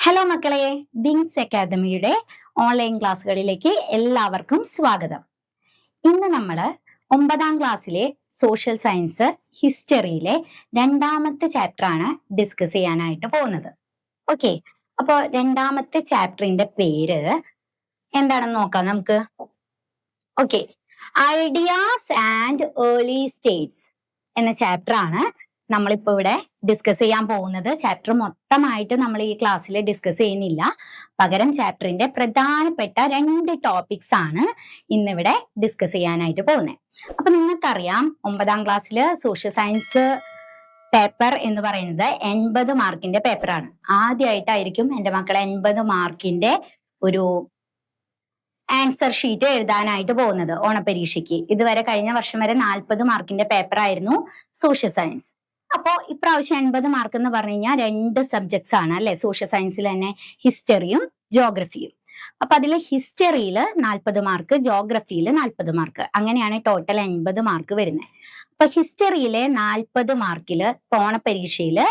Hello മക്കളെ, wings അക്കാദമിയുടെ online ക്ലാസ്സുകളിലേക്ക് എല്ലാവർക്കും സ്വാഗതം. ഇന്ന് നമ്മൾ 9ാം ക്ലാസ്സിലെ സോഷ്യൽ സയൻസ് ഹിസ്റ്ററിയിലെ 2ാമത്തെ ചാപ്റ്റർ ആണ് ഡിസ്കസ് ചെയ്യാനായിട്ട് പോകുന്നത്. ഓക്കെ, അപ്പോൾ 2ാമത്തെ ചാപ്റ്ററിന്റെ പേര് എന്താണെന്ന് നോക്കാം നമുക്ക്. Okay, ideas and early States എന്ന ചാപ്റ്റർ ആണ് നമ്മളിപ്പോ ഇവിടെ ഡിസ്കസ് ചെയ്യാൻ പോകുന്നത്. ചാപ്റ്റർ മൊത്തമായിട്ട് നമ്മൾ ഈ ക്ലാസ്സിൽ ഡിസ്കസ് ചെയ്യുന്നില്ല, പകരം ചാപ്റ്ററിന്റെ പ്രധാനപ്പെട്ട 2 ടോപ്പിക്സ് ആണ് ഇന്നിവിടെ ഡിസ്കസ് ചെയ്യാനായിട്ട് പോകുന്നത്. അപ്പൊ നിങ്ങൾക്കറിയാം, 9ാം ക്ലാസ്സിൽ സോഷ്യൽ സയൻസ് പേപ്പർ എന്ന് പറയുന്നത് 80 മാർക്കിന്റെ പേപ്പറാണ്. ആദ്യമായിട്ടായിരിക്കും എൻ്റെ മക്കളെ 80 മാർക്കിന്റെ ഒരു ആൻസർ ഷീറ്റ് എഴുതാനായിട്ട് പോകുന്നത് ഓണപരീക്ഷയ്ക്ക്. ഇതുവരെ കഴിഞ്ഞ വർഷം വരെ 40 മാർക്കിന്റെ പേപ്പർ ആയിരുന്നു സോഷ്യൽ സയൻസ്. അപ്പോ ഇപ്രാവശ്യം 80 മാർക്ക് എന്ന് പറഞ്ഞു കഴിഞ്ഞാൽ 2 സബ്ജക്ട്സ് ആണ് അല്ലെ, സോഷ്യൽ സയൻസിൽ തന്നെ ഹിസ്റ്ററിയും ജോഗ്രഫിയും. അപ്പൊ അതിൽ ഹിസ്റ്ററിയിൽ 40 മാർക്ക്, ജോഗ്രഫിയിൽ 40 മാർക്ക്, അങ്ങനെയാണ് ടോട്ടൽ 80 മാർക്ക് വരുന്നത്. അപ്പൊ ഹിസ്റ്ററിയിലെ 40 മാർക്കില് ഓണപരീക്ഷയിൽ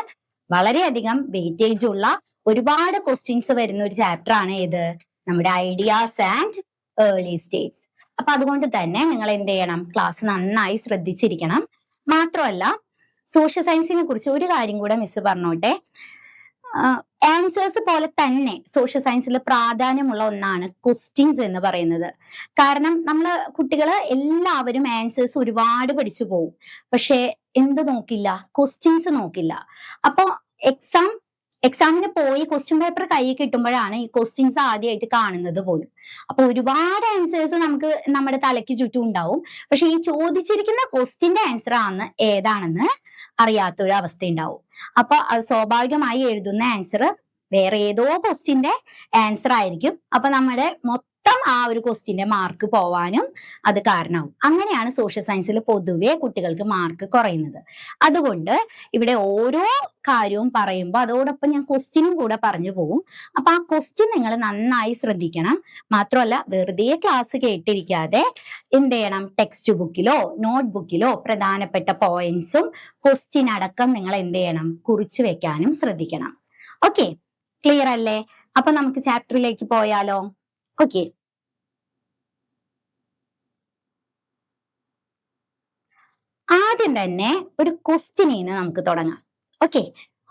വളരെയധികം വെയിറ്റേജ് ഉള്ള ഒരുപാട് ക്വസ്റ്റ്യൻസ് വരുന്ന ഒരു ചാപ്റ്റർ ആണ് ഏത്, നമ്മുടെ ഐഡിയാസ് ആൻഡ് ഏർലി സ്റ്റേറ്റ്സ്. അപ്പൊ അതുകൊണ്ട് തന്നെ നിങ്ങൾ എന്ത് ചെയ്യണം, ക്ലാസ് നന്നായി ശ്രദ്ധിച്ചിരിക്കണം. മാത്രമല്ല, സോഷ്യൽ സയൻസിനെ കുറിച്ച് ഒരു കാര്യം കൂടെ മിസ് പറഞ്ഞോട്ടെ. ആൻസേഴ്സ് പോലെ തന്നെ സോഷ്യൽ സയൻസിൽ പ്രാധാന്യമുള്ള ഒന്നാണ് ക്വസ്റ്റ്യൻസ് എന്ന് പറയുന്നത്. കാരണം നമ്മൾ കുട്ടികൾ എല്ലാവരും ആൻസേഴ്സ് ഒരുപാട് പഠിച്ചു പോകും, പക്ഷെ എന്ത് നോക്കില്ല, ക്വസ്റ്റ്യൻസ് നോക്കില്ല. അപ്പൊ എക്സാമിന് പോയി ക്വസ്റ്റ്യൻ പേപ്പർ കയ്യിൽ കിട്ടുമ്പോഴാണ് ഈ ക്വസ്റ്റ്യൻസ് ആദ്യമായിട്ട് കാണുന്നത് പോലും. അപ്പൊ ഒരുപാട് ആൻസേഴ്സ് നമുക്ക് നമ്മുടെ തലയ്ക്ക് ചുറ്റും ഉണ്ടാവും, പക്ഷെ ഈ ചോദിച്ചിരിക്കുന്ന ക്വസ്റ്റ്യന്റെ ആൻസർ ഏതാണെന്ന് അറിയാത്ത ഒരു അവസ്ഥ ഉണ്ടാവും. അപ്പൊ അത് സ്വാഭാവികമായി എഴുതുന്ന ആൻസർ വേറെ ഏതോ ക്വസ്റ്റ്യന്റെ ആൻസർ ആയിരിക്കും. അപ്പൊ നമ്മുടെ മൊത്തം ആ ഒരു ക്വസ്റ്റ്യന്റെ മാർക്ക് പോവാനും അത് കാരണമാവും. അങ്ങനെയാണ് സോഷ്യൽ സയൻസിൽ പൊതുവെ കുട്ടികൾക്ക് മാർക്ക് കുറയുന്നത്. അതുകൊണ്ട് ഇവിടെ ഓരോ കാര്യവും പറയുമ്പോൾ അതോടൊപ്പം ഞാൻ ക്വസ്റ്റ്യനും കൂടെ പറഞ്ഞു പോകും. അപ്പൊ ആ ക്വസ്റ്റ്യൻ നിങ്ങൾ നന്നായി ശ്രദ്ധിക്കണം. മാത്രമല്ല, വെറുതെ ക്ലാസ് കേട്ടിരിക്കാതെ എന്ത് ചെയ്യണം, ടെക്സ്റ്റ് ബുക്കിലോ നോട്ട് ബുക്കിലോ പ്രധാനപ്പെട്ട പോയിന്റ്സും ക്വസ്റ്റ്യൻ അടക്കം നിങ്ങൾ എന്ത് ചെയ്യണം, കുറിച്ചു വെക്കാനും ശ്രദ്ധിക്കണം. ഓക്കെ, ക്ലിയർ അല്ലേ? അപ്പൊ നമുക്ക് ചാപ്റ്ററിലേക്ക് പോയാലോ? ഓക്കെ, ആദ്യം തന്നെ ഒരു ക്വസ്റ്റ്യനിന്ന് നമുക്ക് തുടങ്ങാം. Okay,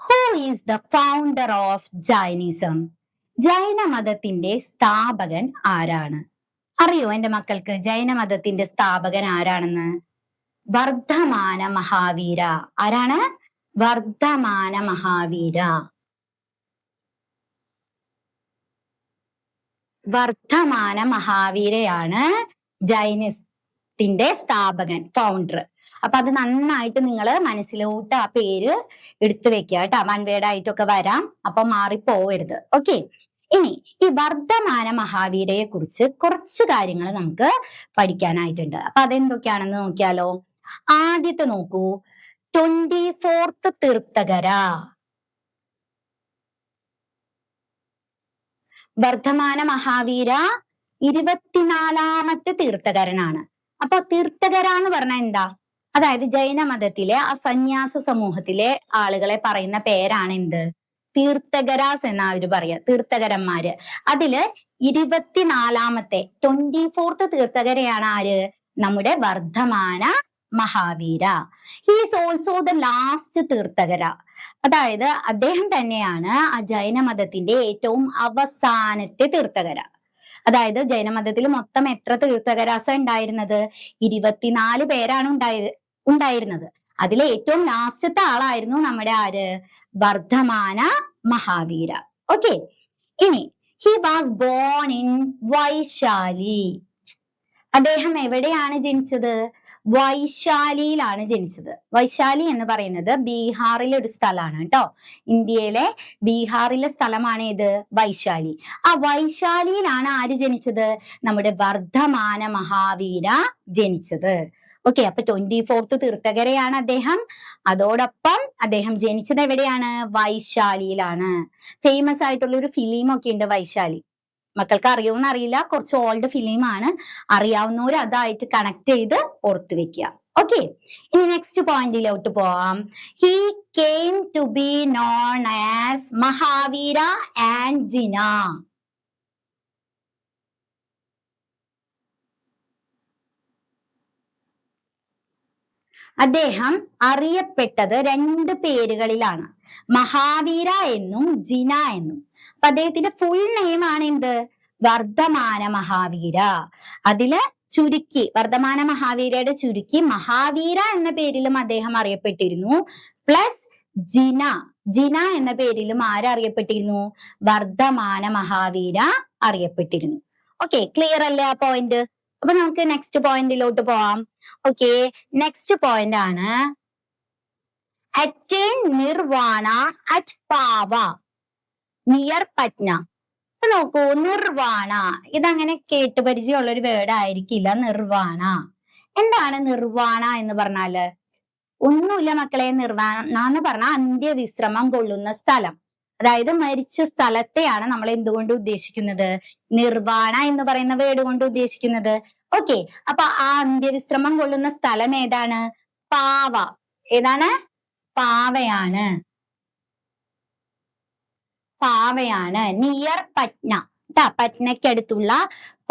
who is the founder of Jainism? ജൈനമതത്തിന്റെ സ്ഥാപകൻ ആരാണ്? അറിയോ എന്റെ മക്കൾക്ക് ജൈനമതത്തിന്റെ സ്ഥാപകൻ ആരാണെന്ന്? വർദ്ധമാന മഹാവീര. ആരാണ്? വർദ്ധമാന മഹാവീര. വർദ്ധമാന മഹാവീരയാണ് ജൈനത്തിന്റെ സ്ഥാപകൻ, ഫൗണ്ടർ. അപ്പൊ അത് നന്നായിട്ട് നിങ്ങൾ മനസ്സിലോട്ട് ആ പേര് എടുത്തു വെക്കുക കേട്ടോ. വൺ വേർഡ് ആയിട്ടൊക്കെ വരാം, അപ്പൊ മാറിപ്പോവരുത്. ഓക്കെ, ഇനി ഈ വർദ്ധമാന മഹാവീരയെ കുറിച്ച് കുറച്ച് കാര്യങ്ങൾ നമുക്ക് പഠിക്കാനായിട്ടുണ്ട്. അപ്പൊ അതെന്തൊക്കെയാണെന്ന് നോക്കിയാലോ. ആദ്യത്തെ നോക്കൂ, 24th തീർത്ഥകര. വർദ്ധമാന മഹാവീര 24ാമത്തെ തീർത്ഥകരനാണ്. അപ്പൊ തീർത്ഥകര എന്ന് പറഞ്ഞാൽ എന്താ? അതായത് ജൈനമതത്തിലെ ആ സന്യാസ സമൂഹത്തിലെ ആളുകളെ പറയുന്ന പേരാണ് എന്ത്, തീർത്ഥകരാസ് എന്നാ അവര് പറയാ, തീർത്ഥകരന്മാര്. അതില് 24ാമത്തെ 24th തീർത്ഥകരയാണ് ആര്? നമ്മുടെ Vardhamana Mahavira. He is also the last Tirthankara. അതായത് അദ്ദേഹം തന്നെയാണ് ആ ജൈനമതത്തിന്റെ ഏറ്റവും അവസാനത്തെ തീർത്ഥകര. അതായത് ജൈനമതത്തിൽ മൊത്തം എത്ര തീർത്ഥകരാസ ഉണ്ടായിരുന്നത്? 24 പേരാണ് ഉണ്ടായിരുന്നത്. അതിലെ ഏറ്റവും ലാസ്റ്റത്തെ ആളായിരുന്നു നമ്മുടെ ആര്? വർദ്ധമാന മഹാവീര. ഓക്കെ, ഇനി he was born in Vaishali. അദ്ദേഹം എവിടെയാണ് ജനിച്ചത്? വൈശാലിയിലാണ് ജനിച്ചത്. വൈശാലി എന്ന് പറയുന്നത് ബീഹാറിലെ ഒരു സ്ഥലമാണ് കേട്ടോ. ഇന്ത്യയിലെ ബീഹാറിലെ സ്ഥലമാണ് ഏത്? വൈശാലി. ആ വൈശാലിയിലാണ് ആര് ജനിച്ചത്? നമ്മുടെ വർദ്ധമാന മഹാവീര ജനിച്ചത്. ഓക്കെ, അപ്പൊ 24th തീർത്ഥകരയാണ് അദ്ദേഹം. അതോടൊപ്പം അദ്ദേഹം ജനിച്ചത് എവിടെയാണ്? വൈശാലിയിലാണ്. ഫേമസ് ആയിട്ടുള്ള ഒരു ഫിലിം ഒക്കെ ഉണ്ട് വൈശാലി. മക്കൾക്ക് അറിയുമെന്ന് അറിയില്ല, കുറച്ച് ഓൾഡ് ഫിലിമാണ്. അറിയാവുന്നവർ അതായിട്ട് കണക്ട് ചെയ്ത് ഓർത്തു വെക്കുക. ഓക്കെ, ഇനി നെക്സ്റ്റ് പോയിന്റിലോട്ട് പോവാം. He came to be known as Mahavira and Jina. അദ്ദേഹം അറിയപ്പെട്ടത് 2 പേരുകളിലാണ്, മഹാവീര എന്നും ജിന എന്നും. അപ്പൊ അദ്ദേഹത്തിന്റെ ഫുൾ നെയിം ആണ് എന്ത്? വർദ്ധമാന മഹാവീര. അതില് ചുരുക്കി വർദ്ധമാന മഹാവീരയുടെ ചുരുക്കി മഹാവീര എന്ന പേരിലും അദ്ദേഹം അറിയപ്പെട്ടിരുന്നു. പ്ലസ് ജിന എന്ന പേരിലും ആരറിയപ്പെട്ടിരുന്നു? വർദ്ധമാന മഹാവീര അറിയപ്പെട്ടിരുന്നു. ഓക്കെ, ക്ലിയർ അല്ലേ ആ പോയിന്റ്? അപ്പൊ നമുക്ക് നെക്സ്റ്റ് പോയിന്റിലോട്ട് പോവാം. ഓക്കെ, നെക്സ്റ്റ് പോയിന്റ് ആണ് അറ്റൈൻ നിർവാണ അറ്റ് പാവ നിയർ പട്ന. അപ്പൊ നോക്കൂ, നിർവാണ ഇതങ്ങനെ കേട്ട് പരിചയമുള്ള ഒരു വേർഡ് ആയിരിക്കില്ല. നിർവാണ എന്താണ്? നിർവാണ എന്ന് പറഞ്ഞാല് ഒന്നുമില്ല മക്കളെ. നിർവാണ എന്ന് പറഞ്ഞാൽ അന്ത്യവിശ്രമം കൊള്ളുന്ന സ്ഥലം, അതായത് മരിച്ച സ്ഥലത്തെയാണ് നമ്മൾ എന്തുകൊണ്ട് ഉദ്ദേശിക്കുന്നത്? നിർവാണ എന്ന് പറയുന്ന വേർഡ് കൊണ്ട് ഉദ്ദേശിക്കുന്നത്. ഓക്കെ, അപ്പൊ ആ അന്ത്യവിശ്രമം കൊള്ളുന്ന സ്ഥലം ഏതാണ്? പാവ. ഏതാണ്? പാവയാണ്. നിയർ പട്ന. പട്നയ്ക്കടുത്തുള്ള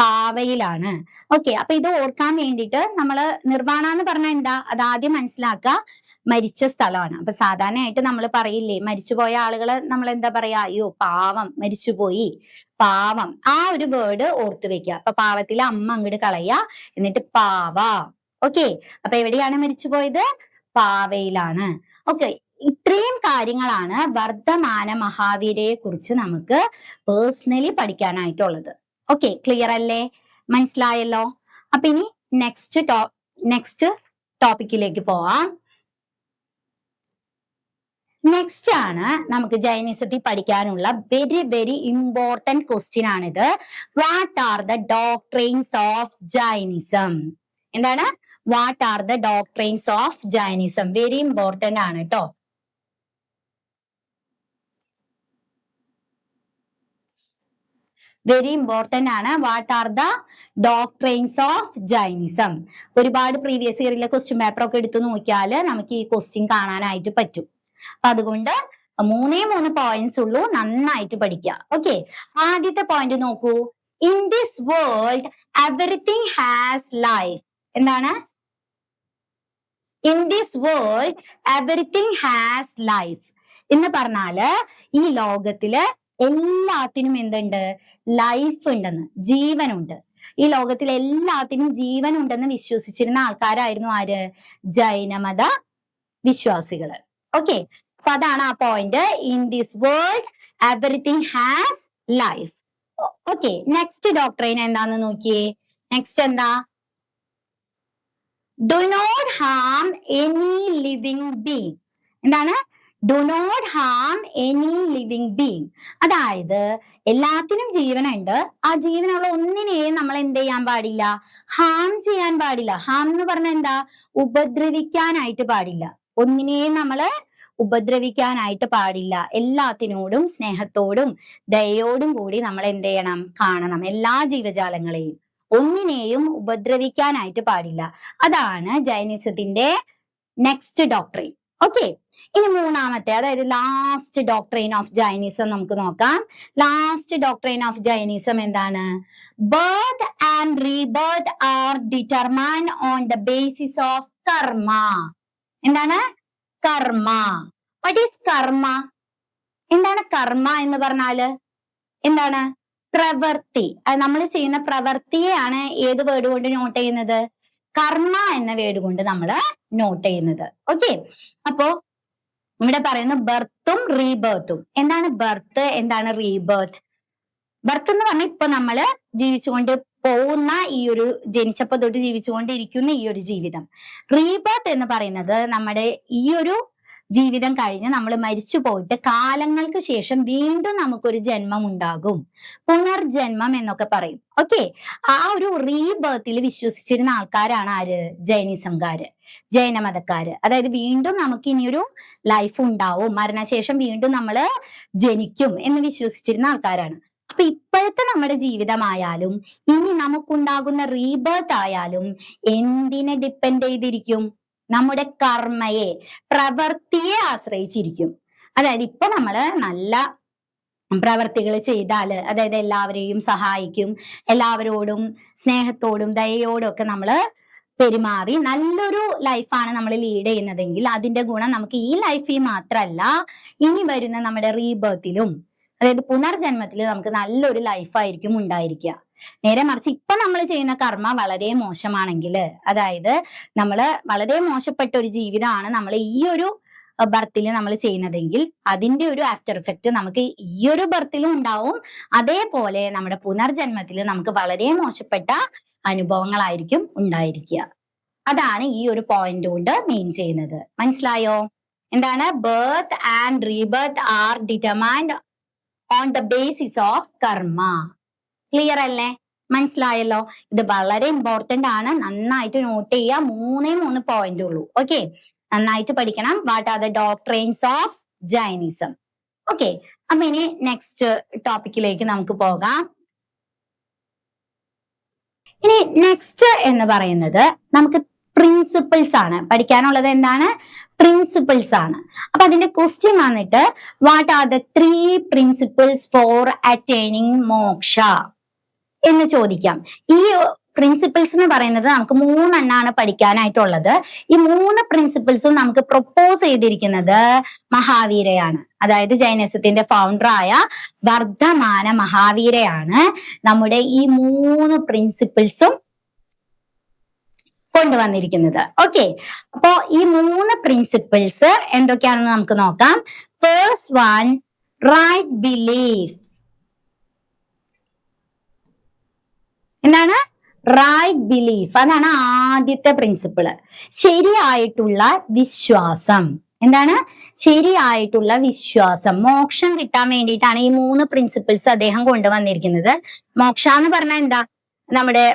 പാവയിലാണ്. ഓക്കെ, അപ്പൊ ഇത് ഓർക്കാൻ വേണ്ടിയിട്ട് നമ്മള് നിർവാണ എന്ന് പറഞ്ഞാൽ എന്താ? അത് ആദ്യം മനസ്സിലാക്കുക, മരിച്ച സ്ഥലമാണ്. അപ്പൊ സാധാരണയായിട്ട് നമ്മൾ പറയില്ലേ, മരിച്ചുപോയ ആളുകള് നമ്മൾ എന്താ പറയാ? അയ്യോ പാവം, മരിച്ചുപോയി, പാവം. ആ ഒരു വേർഡ് ഓർത്തു വെക്കുക. അപ്പൊ പാവത്തിലെ അമ്മ അങ്ങോട്ട് കളയുക, എന്നിട്ട് പാവ. ഓക്കെ, അപ്പൊ എവിടെയാണ് മരിച്ചുപോയത്? പാവയിലാണ്. ഓക്കെ, ഇത്രയും കാര്യങ്ങളാണ് വർദ്ധമാന മഹാവീരയെ കുറിച്ച് നമുക്ക് പേഴ്സണലി പഠിക്കാനായിട്ടുള്ളത്. ഓക്കെ, ക്ലിയർ അല്ലേ? മനസ്സിലായല്ലോ? അപ്പൊ ഇനി നെക്സ്റ്റ് ടോപ്പിക്കിലേക്ക് പോവാം. നെക്സ്റ്റ് ആണ് നമുക്ക് ജൈനിസത്തിൽ പഠിക്കാനുള്ള വെരി വെരി ഇമ്പോർട്ടന്റ് ക്വസ്റ്റ്യൻ ആണിത്. What are the doctrines of Jainism? എന്താണ്? What are the doctrines of Jainism? Very important ആണ് കേട്ടോ. വെരി ഇമ്പോർട്ടന്റ് ആണ്. What are the doctrines of Jainism? ഒരുപാട് പ്രീവിയസ് ഇയറിലെ ക്വസ്റ്റ്യൻ പേപ്പർ ഒക്കെ എടുത്തു നോക്കിയാൽ നമുക്ക് ഈ ക്വസ്റ്റ്യൻ കാണാനായിട്ട് പറ്റും. അപ്പൊ അതുകൊണ്ട് 3 പോയിന്റ്സ് ഉള്ളൂ, നന്നായിട്ട് പഠിക്കുക. ഓക്കെ, ആദ്യത്തെ പോയിന്റ് നോക്കൂ. In this world everything has life. എന്താണ്? In this world everything has life എന്ന് പറഞ്ഞാല് ഈ ലോകത്തില് എല്ലാത്തിനും എന്തുണ്ട്? ലൈഫ് ഉണ്ടെന്ന്, ജീവനുണ്ട്. ഈ ലോകത്തിൽ എല്ലാത്തിനും ജീവൻ ഉണ്ടെന്ന് വിശ്വസിച്ചിരുന്ന ആൾക്കാരായിരുന്നു ആര്? ജൈനമത വിശ്വാസികള്. ഓക്കെ, അപ്പൊ അതാണ് ആ point. In this world everything has life. Okay, next doctrine എന്താന്ന് നോക്കിയേ. നെക്സ്റ്റ് എന്താ? Do not harm any living being. എന്താണ്? Do not harm any living being. അതായത് എല്ലാത്തിനും ജീവനുണ്ട്, ആ ജീവനുള്ള ഒന്നിനെയും നമ്മൾ എന്ത് ചെയ്യാൻ പാടില്ല? ഹാം ചെയ്യാൻ പാടില്ല. ഹാം എന്ന് പറഞ്ഞാൽ എന്താ? ഉപദ്രവിക്കാനായിട്ട് പാടില്ല. ഒന്നിനെയും നമ്മള് ഉപദ്രവിക്കാനായിട്ട് പാടില്ല. എല്ലാത്തിനോടും സ്നേഹത്തോടും ദയോടും കൂടി നമ്മൾ എന്ത് ചെയ്യണം? കാണണം. എല്ലാ ജീവജാലങ്ങളെയും, ഒന്നിനെയും ഉപദ്രവിക്കാനായിട്ട് പാടില്ല. അതാണ് ജൈനിസത്തിന്റെ നെക്സ്റ്റ് ഡോക്ട്രിൻ. ഓക്കെ, ഇനി മൂന്നാമത്തെ, അതായത് ലാസ്റ്റ് ഡോക്ട്രിൻ ഓഫ് ജൈനിസം നമുക്ക് നോക്കാം. ലാസ്റ്റ് ഡോക്ട്രിൻ ഓഫ് ജൈനിസം എന്താണ്? Birth and rebirth are determined on the basis of karma. എന്താണ്? കർമ്മ. വാട്ട് ഈസ് കർമ്മ? എന്താണ് കർമ്മ എന്ന് പറഞ്ഞാല്? എന്താണ്? പ്രവൃത്തി. നമ്മൾ ചെയ്യുന്ന പ്രവൃത്തിയെയാണ് ഏത് വേർഡ് കൊണ്ട് നോട്ട് ചെയ്യുന്നത്? കർമ്മ എന്ന വേർഡ് കൊണ്ട് നമ്മൾ നോട്ട് ചെയ്യുന്നത്. ഓക്കെ, അപ്പോ ഇവിടെ പറയുന്ന ബർത്തും റീബർത്തും. എന്താണ് ബർത്ത്? എന്താണ് റീബർത്ത്? ബർത്ത് എന്ന് പറഞ്ഞാൽ ഇപ്പൊ നമ്മള് ജീവിച്ചുകൊണ്ട് പോകുന്ന ഈ ഒരു, ജനിച്ചപ്പോ തൊട്ട് ജീവിച്ചുകൊണ്ടിരിക്കുന്ന ഈ ഒരു ജീവിതം. റീബർത്ത് എന്ന് പറയുന്നത് നമ്മുടെ ഈ ഒരു ജീവിതം കഴിഞ്ഞ് നമ്മൾ മരിച്ചു പോയിട്ട് കാലങ്ങൾക്ക് ശേഷം വീണ്ടും നമുക്കൊരു ജന്മം ഉണ്ടാകും, പുനർജന്മം എന്നൊക്കെ പറയും. ഓക്കെ, ആ ഒരു റീബർത്തിൽ വിശ്വസിച്ചിരുന്ന ആൾക്കാരാണ് ആര്? ജൈനിസംകാര്, ജൈനമതക്കാര്. അതായത് വീണ്ടും നമുക്ക് ഇനിയൊരു ലൈഫ് ഉണ്ടാവും, മരണശേഷം വീണ്ടും നമ്മൾ ജനിക്കും എന്ന് വിശ്വസിച്ചിരുന്ന ആൾക്കാരാണ്. അപ്പൊ ഇപ്പോഴത്തെ നമ്മുടെ ജീവിതമായാലും ഇനി നമുക്കുണ്ടാകുന്ന റീബർത്ത് ആയാലും എന്തിനെ ഡിപ്പെൻഡ് ചെയ്തിരിക്കും? നമ്മുടെ കർമ്മയെ, പ്രവൃത്തിയെ ആശ്രയിച്ചിരിക്കും. അതായത് ഇപ്പൊ നമ്മള് നല്ല പ്രവർത്തികൾ ചെയ്താല്, അതായത് എല്ലാവരെയും സഹായിക്കും, എല്ലാവരോടും സ്നേഹത്തോടും ദയയോടും ഒക്കെ നമ്മള് പെരുമാറി നല്ലൊരു ലൈഫാണ് നമ്മൾ ലീഡ് ചെയ്യുന്നതെങ്കിൽ അതിന്റെ ഗുണം നമുക്ക് ഈ ലൈഫിൽ മാത്രമല്ല ഇനി വരുന്ന നമ്മുടെ റീബർത്തിലും, അതായത് പുനർജന്മത്തിലും നമുക്ക് നല്ലൊരു ലൈഫായിരിക്കും ഉണ്ടായിരിക്കുക. നേരെ മറിച്ച് ഇപ്പൊ നമ്മൾ ചെയ്യുന്ന കർമ്മ വളരെ മോശമാണെങ്കിൽ, അതായത് നമ്മൾ വളരെ മോശപ്പെട്ട ഒരു ജീവിതമാണ് നമ്മൾ ഈ ഒരു ബർത്തിൽ നമ്മൾ ചെയ്യുന്നതെങ്കിൽ അതിന്റെ ഒരു ആഫ്റ്റർ ഇഫക്റ്റ് നമുക്ക് ഈ ഒരു ബർത്തിലും ഉണ്ടാവും. അതേപോലെ നമ്മുടെ പുനർജന്മത്തിൽ നമുക്ക് വളരെ മോശപ്പെട്ട അനുഭവങ്ങളായിരിക്കും ഉണ്ടായിരിക്കുക. അതാണ് ഈ ഒരു പോയിന്റ് കൊണ്ട് മീൻ ചെയ്യുന്നത്. മനസ്സിലായോ? എന്താണ്? Birth and rebirth are determined on the basis of karma. Clear അല്ലേ? മനസ്സിലായല്ലോ? ഇത് വളരെ ഇമ്പോർട്ടന്റ് ആണ്. നന്നായിട്ട് നോട്ട് ചെയ്യുക. 3 പോയിന്റ് ഉള്ളൂ. ഓക്കെ, നന്നായിട്ട് പഠിക്കണം. What are the doctrines of Jainism? Okay, അപ്പൊ ഇനി നെക്സ്റ്റ് ടോപ്പിക്കിലേക്ക് നമുക്ക് പോകാം. ഇനി നെക്സ്റ്റ് എന്ന് പറയുന്നത് നമുക്ക് പ്രിൻസിപ്പിൾസ് ആണ് പഠിക്കാനുള്ളത്. എന്താണ്? പ്രിൻസിപ്പിൾസ് ആണ്. അപ്പൊ അതിന്റെ ക്വസ്റ്റ്യൻ വന്നിട്ട് what are the 3 principles for attaining moksha എന്ന് ചോദിക്കാം. ഈ പ്രിൻസിപ്പിൾസ് എന്ന് പറയുന്നത് നമുക്ക് 3 എണ്ണാണ് പഠിക്കാനായിട്ടുള്ളത്. ഈ 3 പ്രിൻസിപ്പിൾസും നമുക്ക് പ്രൊപ്പോസ് ചെയ്തിരിക്കുന്നത് മഹാവീരയാണ്. അതായത് ജൈനിസത്തിന്റെ ഫൗണ്ടറായ വർദ്ധമാന മഹാവീരയാണ് നമ്മുടെ ഈ 3 പ്രിൻസിപ്പിൾസും കൊണ്ടുവന്നിരിക്കുന്നത്. ഓക്കെ, അപ്പോ ഈ 3 പ്രിൻസിപ്പിൾസ് എന്തൊക്കെയാണെന്ന് നമുക്ക് നോക്കാം. First one, right belief. എന്താണ്? Right belief. അതാണ് ആദ്യത്തെ പ്രിൻസിപ്പിള്. ശരിയായിട്ടുള്ള വിശ്വാസം. എന്താണ്? ശരിയായിട്ടുള്ള വിശ്വാസം. മോക്ഷം കിട്ടാൻ വേണ്ടിയിട്ടാണ് ഈ 3 പ്രിൻസിപ്പിൾസ് അദ്ദേഹം കൊണ്ടുവന്നിരിക്കുന്നത്. മോക്ഷ എന്ന് പറഞ്ഞാൽ എന്താ? നമ്മുടെ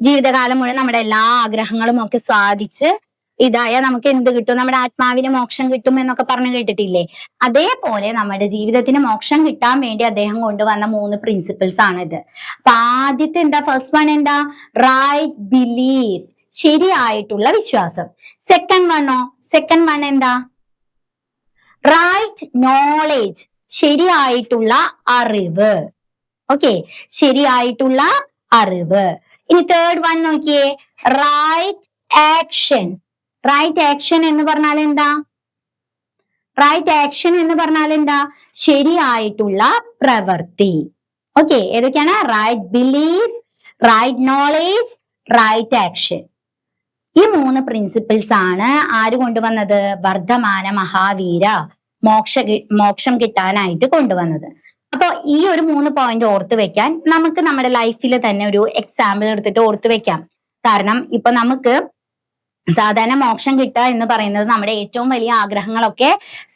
ജീവിതകാലം മുഴുവൻ നമ്മുടെ എല്ലാ ആഗ്രഹങ്ങളും ഒക്കെ സാധിച്ച് ഇതായ നമുക്ക് എന്ത് കിട്ടും? നമ്മുടെ ആത്മാവിന് മോക്ഷം കിട്ടും എന്നൊക്കെ പറഞ്ഞു കേട്ടിട്ടില്ലേ? അതേപോലെ നമ്മുടെ ജീവിതത്തിന് മോക്ഷം കിട്ടാൻ വേണ്ടി അദ്ദേഹം കൊണ്ടുവന്ന 3 പ്രിൻസിപ്പിൾസ് ആണിത്. അപ്പൊ ആദ്യത്തെ എന്താ? ഫസ്റ്റ് വൺ എന്താ? റൈറ്റ് ബിലീഫ്, ശരിയായിട്ടുള്ള വിശ്വാസം. സെക്കൻഡ് വണ്ണോ? സെക്കൻഡ് വൺ എന്താ? റൈറ്റ് നോളേജ്, ശരിയായിട്ടുള്ള അറിവ്. ഓക്കെ, ശരിയായിട്ടുള്ള അറിവ്. ഇനി തേർഡ് വൺ നോക്കിയേ, റൈറ്റ് ആക്ഷൻ. റൈറ്റ് ആക്ഷൻ എന്ന് പറഞ്ഞാൽ എന്താ? റൈറ്റ് ആക്ഷൻ എന്ന് പറഞ്ഞാൽ എന്താ? ശരിയായിട്ടുള്ള പ്രവൃത്തി. ഓക്കെ, ഏതൊക്കെയാണ്? Right belief, right knowledge, right action. ഈ 3 പ്രിൻസിപ്പിൾസ് ആണ് ആര് കൊണ്ടുവന്നത്? വർദ്ധമാന മഹാവീര മോക്ഷം കിട്ടാനായിട്ട് കൊണ്ടുവന്നത്. അപ്പൊ ഈ ഒരു 3 പോയിന്റ് ഓർത്ത് വെക്കാൻ നമുക്ക് നമ്മുടെ ലൈഫിൽ തന്നെ ഒരു എക്സാമ്പിൾ എടുത്തിട്ട് ഓർത്ത് വെക്കാം. കാരണം ഇപ്പൊ നമുക്ക് സാധാരണ മോക്ഷം കിട്ടുക എന്ന് പറയുന്നത് നമ്മുടെ ഏറ്റവും വലിയ ആഗ്രഹങ്ങളൊക്കെ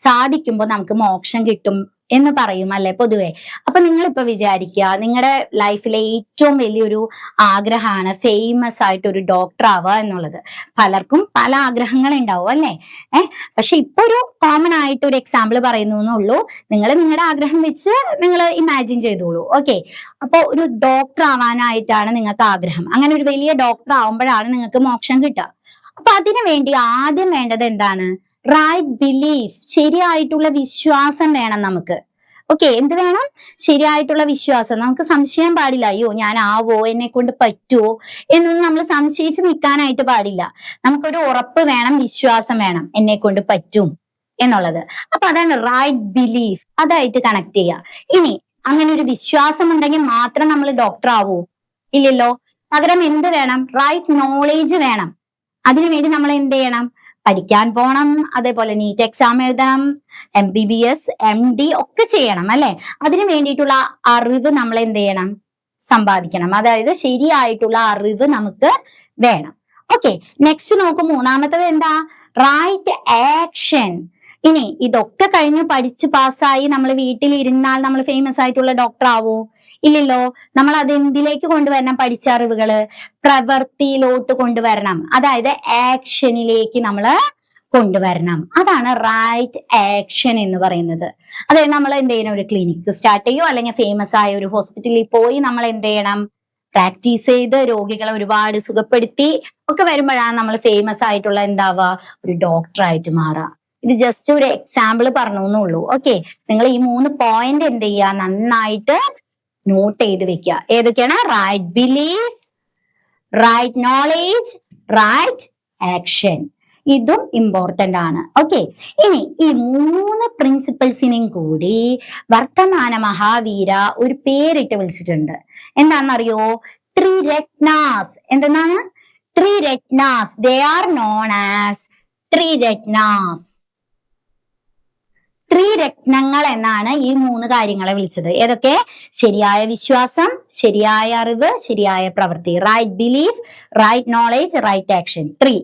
സാധിക്കുമ്പോൾ നമുക്ക് മോക്ഷം കിട്ടും എന്ന് പറയും അല്ലെ പൊതുവെ. അപ്പൊ നിങ്ങളിപ്പോ വിചാരിക്കുക, നിങ്ങളുടെ ലൈഫിലെ ഏറ്റവും വലിയൊരു ആഗ്രഹമാണ് ഫേമസ് ആയിട്ട് ഒരു ഡോക്ടർ ആവുക എന്നുള്ളത്. പലർക്കും പല ആഗ്രഹങ്ങൾ ഉണ്ടാവും അല്ലെ. പക്ഷെ ഇപ്പൊ ഒരു കോമൺ ആയിട്ട് ഒരു എക്സാമ്പിൾ പറയുന്നു എന്നുള്ളൂ. നിങ്ങൾ നിങ്ങളുടെ ആഗ്രഹം വെച്ച് നിങ്ങൾ ഇമാജിൻ ചെയ്തോളൂ. ഓക്കെ, അപ്പൊ ഒരു ഡോക്ടർ ആവാനായിട്ടാണ് നിങ്ങൾക്ക് ആഗ്രഹം. അങ്ങനെ ഒരു വലിയ ഡോക്ടർ ആവുമ്പോഴാണ് നിങ്ങൾക്ക് മോക്ഷം കിട്ടുക. അപ്പൊ അതിനു വേണ്ടി ആദ്യം വേണ്ടത് എന്താണ്? റൈറ്റ് ബിലീഫ്, ശരിയായിട്ടുള്ള വിശ്വാസം വേണം നമുക്ക്. ഓക്കെ, എന്ത് വേണം? ശരിയായിട്ടുള്ള വിശ്വാസം. നമുക്ക് സംശയം പാടില്ല. അയ്യോ ഞാൻ ആവോ, എന്നെ കൊണ്ട് പറ്റുമോ എന്നൊന്നും നമ്മൾ സംശയിച്ച് നിൽക്കാനായിട്ട് പാടില്ല. നമുക്കൊരു ഉറപ്പ് വേണം, വിശ്വാസം വേണം, എന്നെ കൊണ്ട് പറ്റും എന്നുള്ളത്. അപ്പൊ അതാണ് റൈറ്റ് ബിലീഫ്. അതായിട്ട് കണക്ട് ചെയ്യുക. ഇനി അങ്ങനെ ഒരു വിശ്വാസം ഉണ്ടെങ്കിൽ മാത്രം നമ്മൾ ഡോക്ടർ ആവൂ? ഇല്ലല്ലോ. പകരം എന്ത് വേണം? റൈറ്റ് നോളേജ് വേണം. അതിനുവേണ്ടി നമ്മൾ എന്ത് ചെയ്യണം? പഠിക്കാൻ പോണം, അതേപോലെ നീറ്റ് എക്സാം എഴുതണം, MBBS MD ഒക്കെ ചെയ്യണം അല്ലെ. അതിനു വേണ്ടിയിട്ടുള്ള അറിവ് നമ്മൾ എന്ത് ചെയ്യണം? സമ്പാദിക്കണം. അതായത് ശരിയായിട്ടുള്ള അറിവ് നമുക്ക് വേണം. ഓക്കെ, നെക്സ്റ്റ് നോക്കൂ. മൂന്നാമത്തത് എന്താ? Right action. ഇനി ഇതൊക്കെ കഴിഞ്ഞ് പഠിച്ച് പാസ്സായി നമ്മൾ വീട്ടിലിരുന്നാൽ നമ്മൾ ഫേമസ് ആയിട്ടുള്ള ഡോക്ടർ ആവോ? ഇല്ലല്ലോ. നമ്മൾ അത് എന്തിലേക്ക് കൊണ്ടുവരണം? പഠിച്ച അറിവുകള് പ്രവൃത്തിയിലോട്ട് കൊണ്ടുവരണം. അതായത് ആക്ഷനിലേക്ക് നമ്മൾ കൊണ്ടുവരണം. അതാണ് റൈറ്റ് ആക്ഷൻ എന്ന് പറയുന്നത്. അതായത് നമ്മൾ എന്ത് ചെയ്യണം, ഒരു ക്ലിനിക്ക് സ്റ്റാർട്ട് ചെയ്യോ അല്ലെങ്കിൽ ഫേമസ് ആയ ഒരു ഹോസ്പിറ്റലിൽ പോയി നമ്മൾ എന്ത് ചെയ്യണം, പ്രാക്ടീസ് ചെയ്ത് രോഗികളെ ഒരുപാട് സുഖപ്പെടുത്തി ഒക്കെ വരുമ്പോഴാണ് നമ്മൾ ഫേമസ് ആയിട്ടുള്ള എന്താവുക, ഒരു ഡോക്ടറായിട്ട് മാറുക. ഇത് ജസ്റ്റ് ഒരു എക്സാമ്പിൾ പറഞ്ഞു എന്നുള്ളൂ. ഓക്കെ, നിങ്ങൾ ഈ 3 പോയിന്റ് എന്ത് ചെയ്യുക, നന്നായിട്ട് നോട്ട് ചെയ്ത് വെക്കുക. ഏതൊക്കെയാണ്? Right belief, right knowledge, right action. ഇതും ഇമ്പോർട്ടന്റ് ആണ്. ഓക്കെ, ഇനി ഈ 3 പ്രിൻസിപ്പിൾസിനെയും കൂടി വർത്തമാന മഹാവീര ഒരു പേരിട്ട് വിളിച്ചിട്ടുണ്ട്. എന്താണെന്നറിയോ? ത്രിരത്നാസ്. എന്തെന്നാണ്? Triratnas. They are known as Triratnas. ത്രിരത്നങ്ങൾ എന്നാണ് ഈ 3 കാര്യങ്ങളെ വിളിച്ചത്. ഏതൊക്കെ? ശരിയായ വിശ്വാസം, ശരിയായ അറിവ്, ശരിയായ പ്രവൃത്തി. Right belief, right knowledge, right action. Three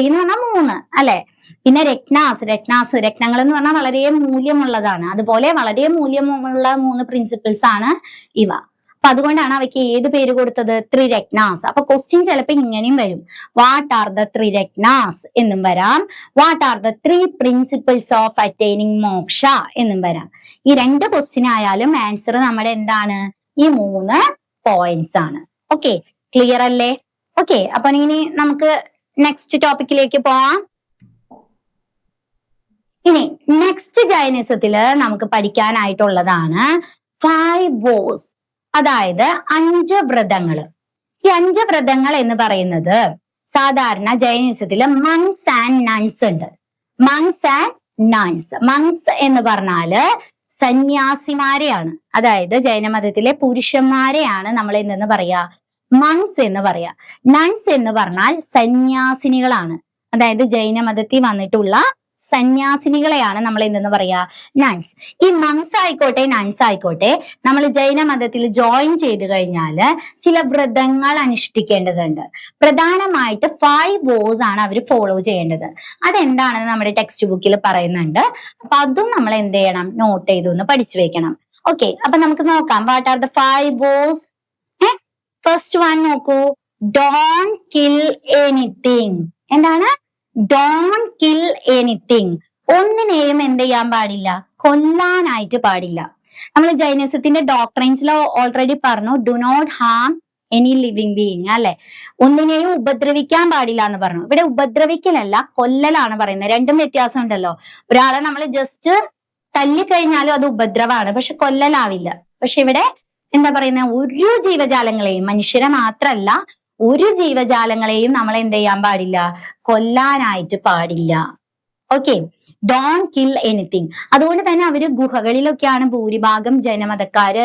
എന്ന് പറഞ്ഞാൽ 3 അല്ലെ. പിന്നെ രത്നങ്ങൾ എന്ന് പറഞ്ഞാൽ വളരെ മൂല്യമുള്ളതാണ്. അതുപോലെ വളരെ മൂല്യമുള്ള 3 പ്രിൻസിപ്പിൾസ് ആണ് ഇവ. അപ്പൊ അതുകൊണ്ടാണ് അവയ്ക്ക് ഏത് പേര് കൊടുത്തത്? ത്രിരത്നാസ്. അപ്പൊ ക്വസ്റ്റ്യൻ ചിലപ്പോൾ ഇങ്ങനെയും വരും. വാട്ട് ആർ ദ ത്രിരത്നാസ് എന്നും വരാം. What are the 3 principles of attaining moksha എന്നും വരാം. ഈ 2 ക്വസ്റ്റ്യൻ ആയാലും ആൻസർ നമ്മുടെ എന്താണ്? ഈ 3 പോയിന്റ്സ് ആണ്. ഓക്കെ, ക്ലിയർ അല്ലേ? ഓക്കെ, അപ്പൊ ഇനി നമുക്ക് നെക്സ്റ്റ് ടോപ്പിക്കിലേക്ക് പോവാം. ഇനി നെക്സ്റ്റ് ജൈനിസത്തില് നമുക്ക് പഠിക്കാനായിട്ടുള്ളതാണ് 5 vows, അതായത് 5 വ്രതങ്ങള്. ഈ 5 വ്രതങ്ങൾ എന്ന് പറയുന്നത് സാധാരണ ജൈനിസത്തില് മങ്സ് ആൻഡ് നൺസ് ഉണ്ട്. മങ്സ് എന്ന് പറഞ്ഞാല് സന്യാസിമാരെയാണ്. അതായത് ജൈനമതത്തിലെ പുരുഷന്മാരെയാണ് നമ്മൾ എന്തെന്ന് പറയാ? മങ്സ് എന്ന് പറയാ. നൺസ് എന്ന് പറഞ്ഞാൽ സന്യാസിനികളാണ്. അതായത് ജൈനമതത്തിൽ വന്നിട്ടുള്ള സന്യാസിനികളെയാണ് നമ്മൾ എന്തെന്ന് പറയാ? നൺസ്. ഈ മങ്സ് ആയിക്കോട്ടെ നൺസ് ആയിക്കോട്ടെ, നമ്മൾ ജൈനമതത്തിൽ ജോയിൻ ചെയ്ത് കഴിഞ്ഞാല് ചില വ്രതങ്ങൾ അനുഷ്ഠിക്കേണ്ടതുണ്ട്. പ്രധാനമായിട്ട് 5 vows ആണ് അവർ ഫോളോ ചെയ്യേണ്ടത്. അതെന്താണെന്ന് നമ്മുടെ ടെക്സ്റ്റ് ബുക്കിൽ പറയുന്നുണ്ട്. അപ്പൊ അതും നമ്മൾ എന്ത് ചെയ്യണം? നോട്ട് ചെയ്തൊന്ന് പഠിച്ചു വെക്കണം. ഓക്കെ, അപ്പൊ നമുക്ക് നോക്കാം. What are the 5 vows? First one നോക്കൂ. Don't kill anything. എന്താണ്? Don't kill anything. ഒന്നിനെയും എന്ത് ചെയ്യാൻ പാടില്ല? കൊല്ലാനായിട്ട് പാടില്ല. നമ്മൾ ജൈനിസത്തിന്റെ ഡോക്ട്രൈൻസിൽ ഓൾറെഡി പറഞ്ഞു, do not harm any living being അല്ലെ. ഒന്നിനെയും ഉപദ്രവിക്കാൻ പാടില്ല എന്ന് പറഞ്ഞു. ഇവിടെ ഉപദ്രവിക്കലല്ല, കൊല്ലലാണ് പറയുന്നത്. രണ്ടും വ്യത്യാസം ഉണ്ടല്ലോ. ഒരാളെ നമ്മൾ ജസ്റ്റ് തല്ലിക്കഴിഞ്ഞാലും അത് ഉപദ്രവമാണ്, പക്ഷെ കൊല്ലലാവില്ല. പക്ഷെ ഇവിടെ എന്താ പറയുന്നത്? ഒരു ജീവജാലങ്ങളെയും, മനുഷ്യരെ മാത്രല്ല ഒരു ജീവജാലങ്ങളെയും നമ്മൾ എന്ത് ചെയ്യാൻ പാടില്ല? കൊല്ലാനായിട്ട് പാടില്ല. Okay, don't kill anything. അതുകൊണ്ട് തന്നെ അവര് ഗുഹകളിലൊക്കെയാണ് ഭൂരിഭാഗം ജൈനമതക്കാര്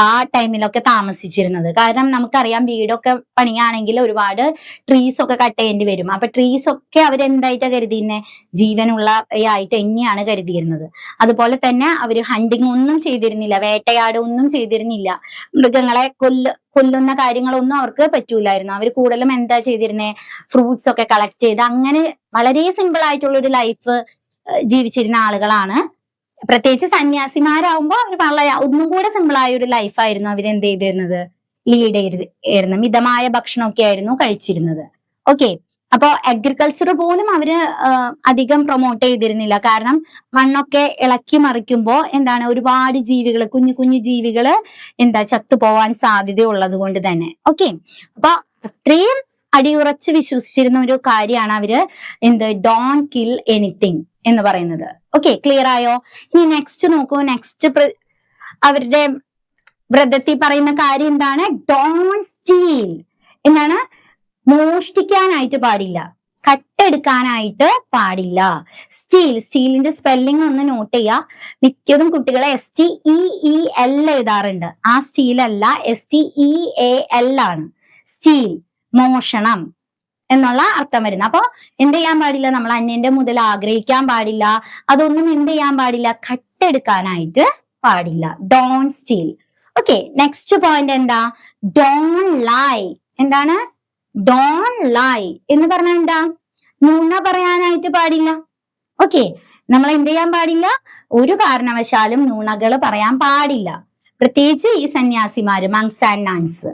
ആ ടൈമിലൊക്കെ താമസിച്ചിരുന്നത്. കാരണം നമുക്കറിയാം, വീടൊക്കെ പണിയാണെങ്കിൽ ഒരുപാട് ട്രീസ് ഒക്കെ കട്ട് ചെയ്യേണ്ടി വരും. അപ്പൊ ട്രീസ് ഒക്കെ അവരെന്തായിട്ടാ കരുതിയിരുന്നെ? ജീവനുള്ള ആയിട്ട് തന്നെയാണ് കരുതിയിരുന്നത്. അതുപോലെ തന്നെ അവര് ഹണ്ടിങ് ഒന്നും ചെയ്തിരുന്നില്ല, വേട്ടയാടൊന്നും ചെയ്തിരുന്നില്ല. മൃഗങ്ങളെ കൊല്ലുന്ന കാര്യങ്ങളൊന്നും അവർക്ക് പറ്റൂലായിരുന്നു. അവർ കൂടുതലും എന്താ ചെയ്തിരുന്നേ? ഫ്രൂട്ട്സ് ഒക്കെ കളക്ട് ചെയ്ത് അങ്ങനെ വളരെ സിമ്പിൾ ആയിട്ടുള്ള ഒരു ലൈഫ് ജീവിച്ചിരുന്ന ആളുകളാണ്. പ്രത്യേകിച്ച് സന്യാസിമാരാകുമ്പോ അവർ വളരെ ഒന്നും കൂടെ സിമ്പിൾ ആയ ഒരു ലൈഫായിരുന്നു അവരെന്ത് ചെയ്തിരുന്നത്? ലീഡ് ചെയ്തിരുന്നു. മിതമായ ഭക്ഷണമൊക്കെ ആയിരുന്നു കഴിച്ചിരുന്നത്. ഓക്കെ, അപ്പോ അഗ്രികൾച്ചർ പോലും അവര് അധികം പ്രൊമോട്ട് ചെയ്തിരുന്നില്ല. കാരണം മണ്ണൊക്കെ ഇളക്കി മറിക്കുമ്പോ എന്താണ്, ഒരുപാട് ജീവികൾ, കുഞ്ഞു കുഞ്ഞു ജീവികള് എന്താ ചത്തുപോവാൻ സാധ്യതയുള്ളത് കൊണ്ട് തന്നെ. ഓക്കെ, അപ്പൊ അത്രയും അടിയുറച്ച് വിശ്വസിച്ചിരുന്ന ഒരു കാര്യമാണ് അവര് ഡോണ്ട് കിൽ എനിത്തിങ് എന്ന് പറയുന്നത്. ഓക്കെ, ക്ലിയർ ആയോ? ഇനി നെക്സ്റ്റ് നോക്കൂ. നെക്സ്റ്റ് അവരുടെ വ്രതത്തിൽ പറയുന്ന കാര്യം എന്താണ്? Don't steel. എന്താണ്? മോഷ്ടിക്കാനായിട്ട് പാടില്ല, കട്ടെടുക്കാനായിട്ട് പാടില്ല. സ്റ്റീലിന്റെ സ്പെല്ലിംഗ് ഒന്ന് നോട്ട് ചെയ്യുക. മിക്കതും കുട്ടികളെ STEEL എഴുതാറുണ്ട്. ആ സ്റ്റീൽ അല്ല, STEAL ആണ്. സ്റ്റീൽ, മോഷണം എന്നുള്ള അർത്ഥം വരുന്നത്. അപ്പൊ എന്ത് ചെയ്യാൻ പാടില്ല? നമ്മൾ അന്യന്റെ മുതൽ ആഗ്രഹിക്കാൻ പാടില്ല. അതൊന്നും എന്ത് ചെയ്യാൻ പാടില്ല? കട്ടെടുക്കാനായിട്ട് പാടില്ല. Don't steal. Okay, next point എന്താ? Don't lie. എന്താണ്? ഡോണ്ട് ലൈ എന്ന് പറഞ്ഞാൽ എന്താ? നുണ പറയാനായിട്ട് പാടില്ല. ഓക്കെ, നമ്മൾ എന്ത് ചെയ്യാൻ പാടില്ല? ഒരു കാരണവശാലും നുണകൾ പറയാൻ പാടില്ല. പ്രത്യേകിച്ച് ഈ സന്യാസിമാര്, മങ്സ് ആൻഡ് നൺസ്.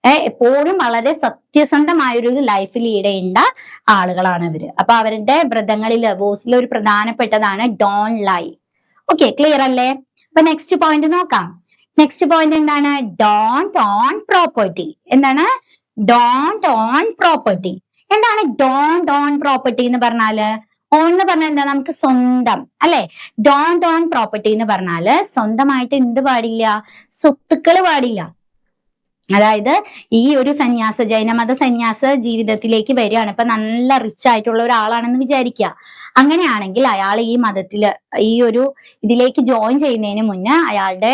എപ്പോഴും വളരെ സത്യസന്ധമായ ഒരു ലൈഫ് ലീഡ് ചെയ്യേണ്ട ആളുകളാണ് ഇവര്. അപ്പൊ അവരുടെ വ്രതങ്ങളില് വോസിലെ ഒരു പ്രധാനപ്പെട്ടതാണ് ഡോൺ ലൈ. ഓക്കെ, ക്ലിയർ അല്ലേ? അപ്പൊ നെക്സ്റ്റ് പോയിന്റ് നോക്കാം. നെക്സ്റ്റ് പോയിന്റ് എന്താണ്? Don't own property. എന്താണ്? Don't own property. എന്താണ് ഡോണ്ട് ഓൺ പ്രോപ്പർട്ടി എന്ന് പറഞ്ഞാല്? ഓൺ എന്ന് പറഞ്ഞാൽ എന്താ? നമുക്ക് സ്വന്തം അല്ലെ? ഡോണ്ട് ഓൺ പ്രോപ്പർട്ടി എന്ന് പറഞ്ഞാല് സ്വന്തമായിട്ട് എന്ത് പാടില്ല? സ്വത്തുക്കള് പാടില്ല. അതായത് ഈ ഒരു ജൈനമത സന്യാസ ജീവിതത്തിലേക്ക് വരികയാണ്. ഇപ്പൊ നല്ല റിച്ച് ആയിട്ടുള്ള ഒരാളാണെന്ന് വിചാരിക്കുക. അങ്ങനെയാണെങ്കിൽ അയാൾ ഈ മതത്തില് ഈ ഒരു ഇതിലേക്ക് ജോയിൻ ചെയ്യുന്നതിന് മുന്നേ അയാളുടെ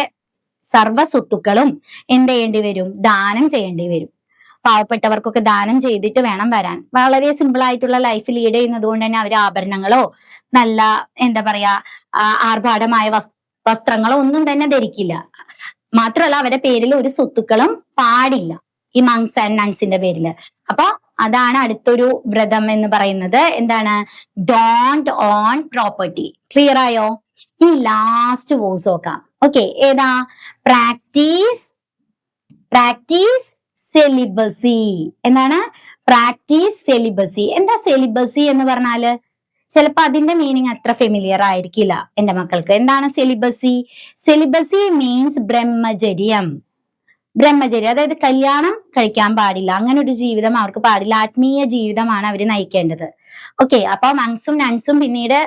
സർവ്വ സ്വത്തുക്കളും എന്ത് ചെയ്യേണ്ടി വരും? ദാനം ചെയ്യേണ്ടി വരും. പാവപ്പെട്ടവർക്കൊക്കെ ദാനം ചെയ്തിട്ട് വേണം വരാൻ. വളരെ സിമ്പിൾ ആയിട്ടുള്ള ലൈഫ് ലീഡ് ചെയ്യുന്നത് കൊണ്ട് തന്നെ അവർ ആഭരണങ്ങളോ നല്ല എന്താ പറയാ ആർഭാടമായ വസ്ത്രങ്ങളോ ഒന്നും തന്നെ ധരിക്കില്ല. മാത്രമല്ല അവരുടെ പേരിൽ ഒരു സ്വത്തുക്കളും പാടില്ല, ഈ മങ്സ് ആൻഡ് നൺസിന്റെ പേരില്. അപ്പൊ അതാണ് അടുത്തൊരു വ്രതം എന്ന് പറയുന്നത്. എന്താണ്? Don't own property. ക്ലിയർ ആയോ? ഈ ലാസ്റ്റ് വേഴ്സ് നോക്കാം. ഓക്കെ, ഏതാ? Practise celibacy. എന്താണ്? Practise celibacy. എന്താ സെലിബസി എന്ന് പറഞ്ഞാല്? ചിലപ്പോ അതിന്റെ മീനിങ് അത്ര ഫെമിലിയർ ആയിരിക്കില്ല എന്റെ മക്കൾക്ക്. എന്താണ് സെലിബസി? സെലിബസി മീൻസ് ബ്രഹ്മചര്യം. ബ്രഹ്മചര്യം അതായത് കല്യാണം കഴിക്കാൻ പാടില്ല, അങ്ങനെ ഒരു ജീവിതം അവർക്ക് പാടില്ല. ആത്മീയ ജീവിതമാണ് അവർ നയിക്കേണ്ടത്. ഓക്കെ, അപ്പൊ മങ്സും നൺസും പിന്നീട്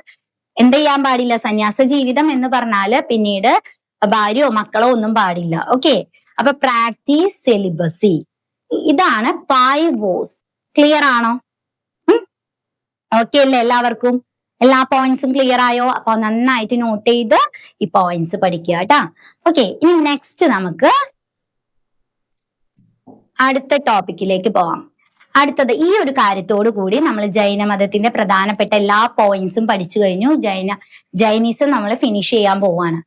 എന്ത് ചെയ്യാൻ പാടില്ല? സന്യാസ ജീവിതം എന്ന് പറഞ്ഞാല് പിന്നീട് ഭാര്യയോ മക്കളോ ഒന്നും പാടില്ല. ഓക്കെ, അപ്പൊ പ്രാക്ടീസ് സെലിബസി. ഇതാണ് 5 വേഴ്സ്. ക്ലിയർ ആണോ? ഓക്കെ അല്ലേ എല്ലാവർക്കും? എല്ലാ പോയിന്റ്സും ക്ലിയർ ആയോ? അപ്പൊ നന്നായിട്ട് നോട്ട് ചെയ്ത് ഈ പോയിന്റ്സ് പഠിക്കുക കേട്ടാ. ഓക്കെ, ഇനി നെക്സ്റ്റ് നമുക്ക് അടുത്ത ടോപ്പിക്കിലേക്ക് പോവാം. അടുത്തത് ഈ ഒരു കാര്യത്തോടു കൂടി നമ്മൾ ജൈനമതത്തിന്റെ പ്രധാനപ്പെട്ട എല്ലാ പോയിന്റ്സും പഠിച്ചു കഴിഞ്ഞു. ജൈനിസം നമ്മൾ ഫിനിഷ് ചെയ്യാൻ പോവാണ്.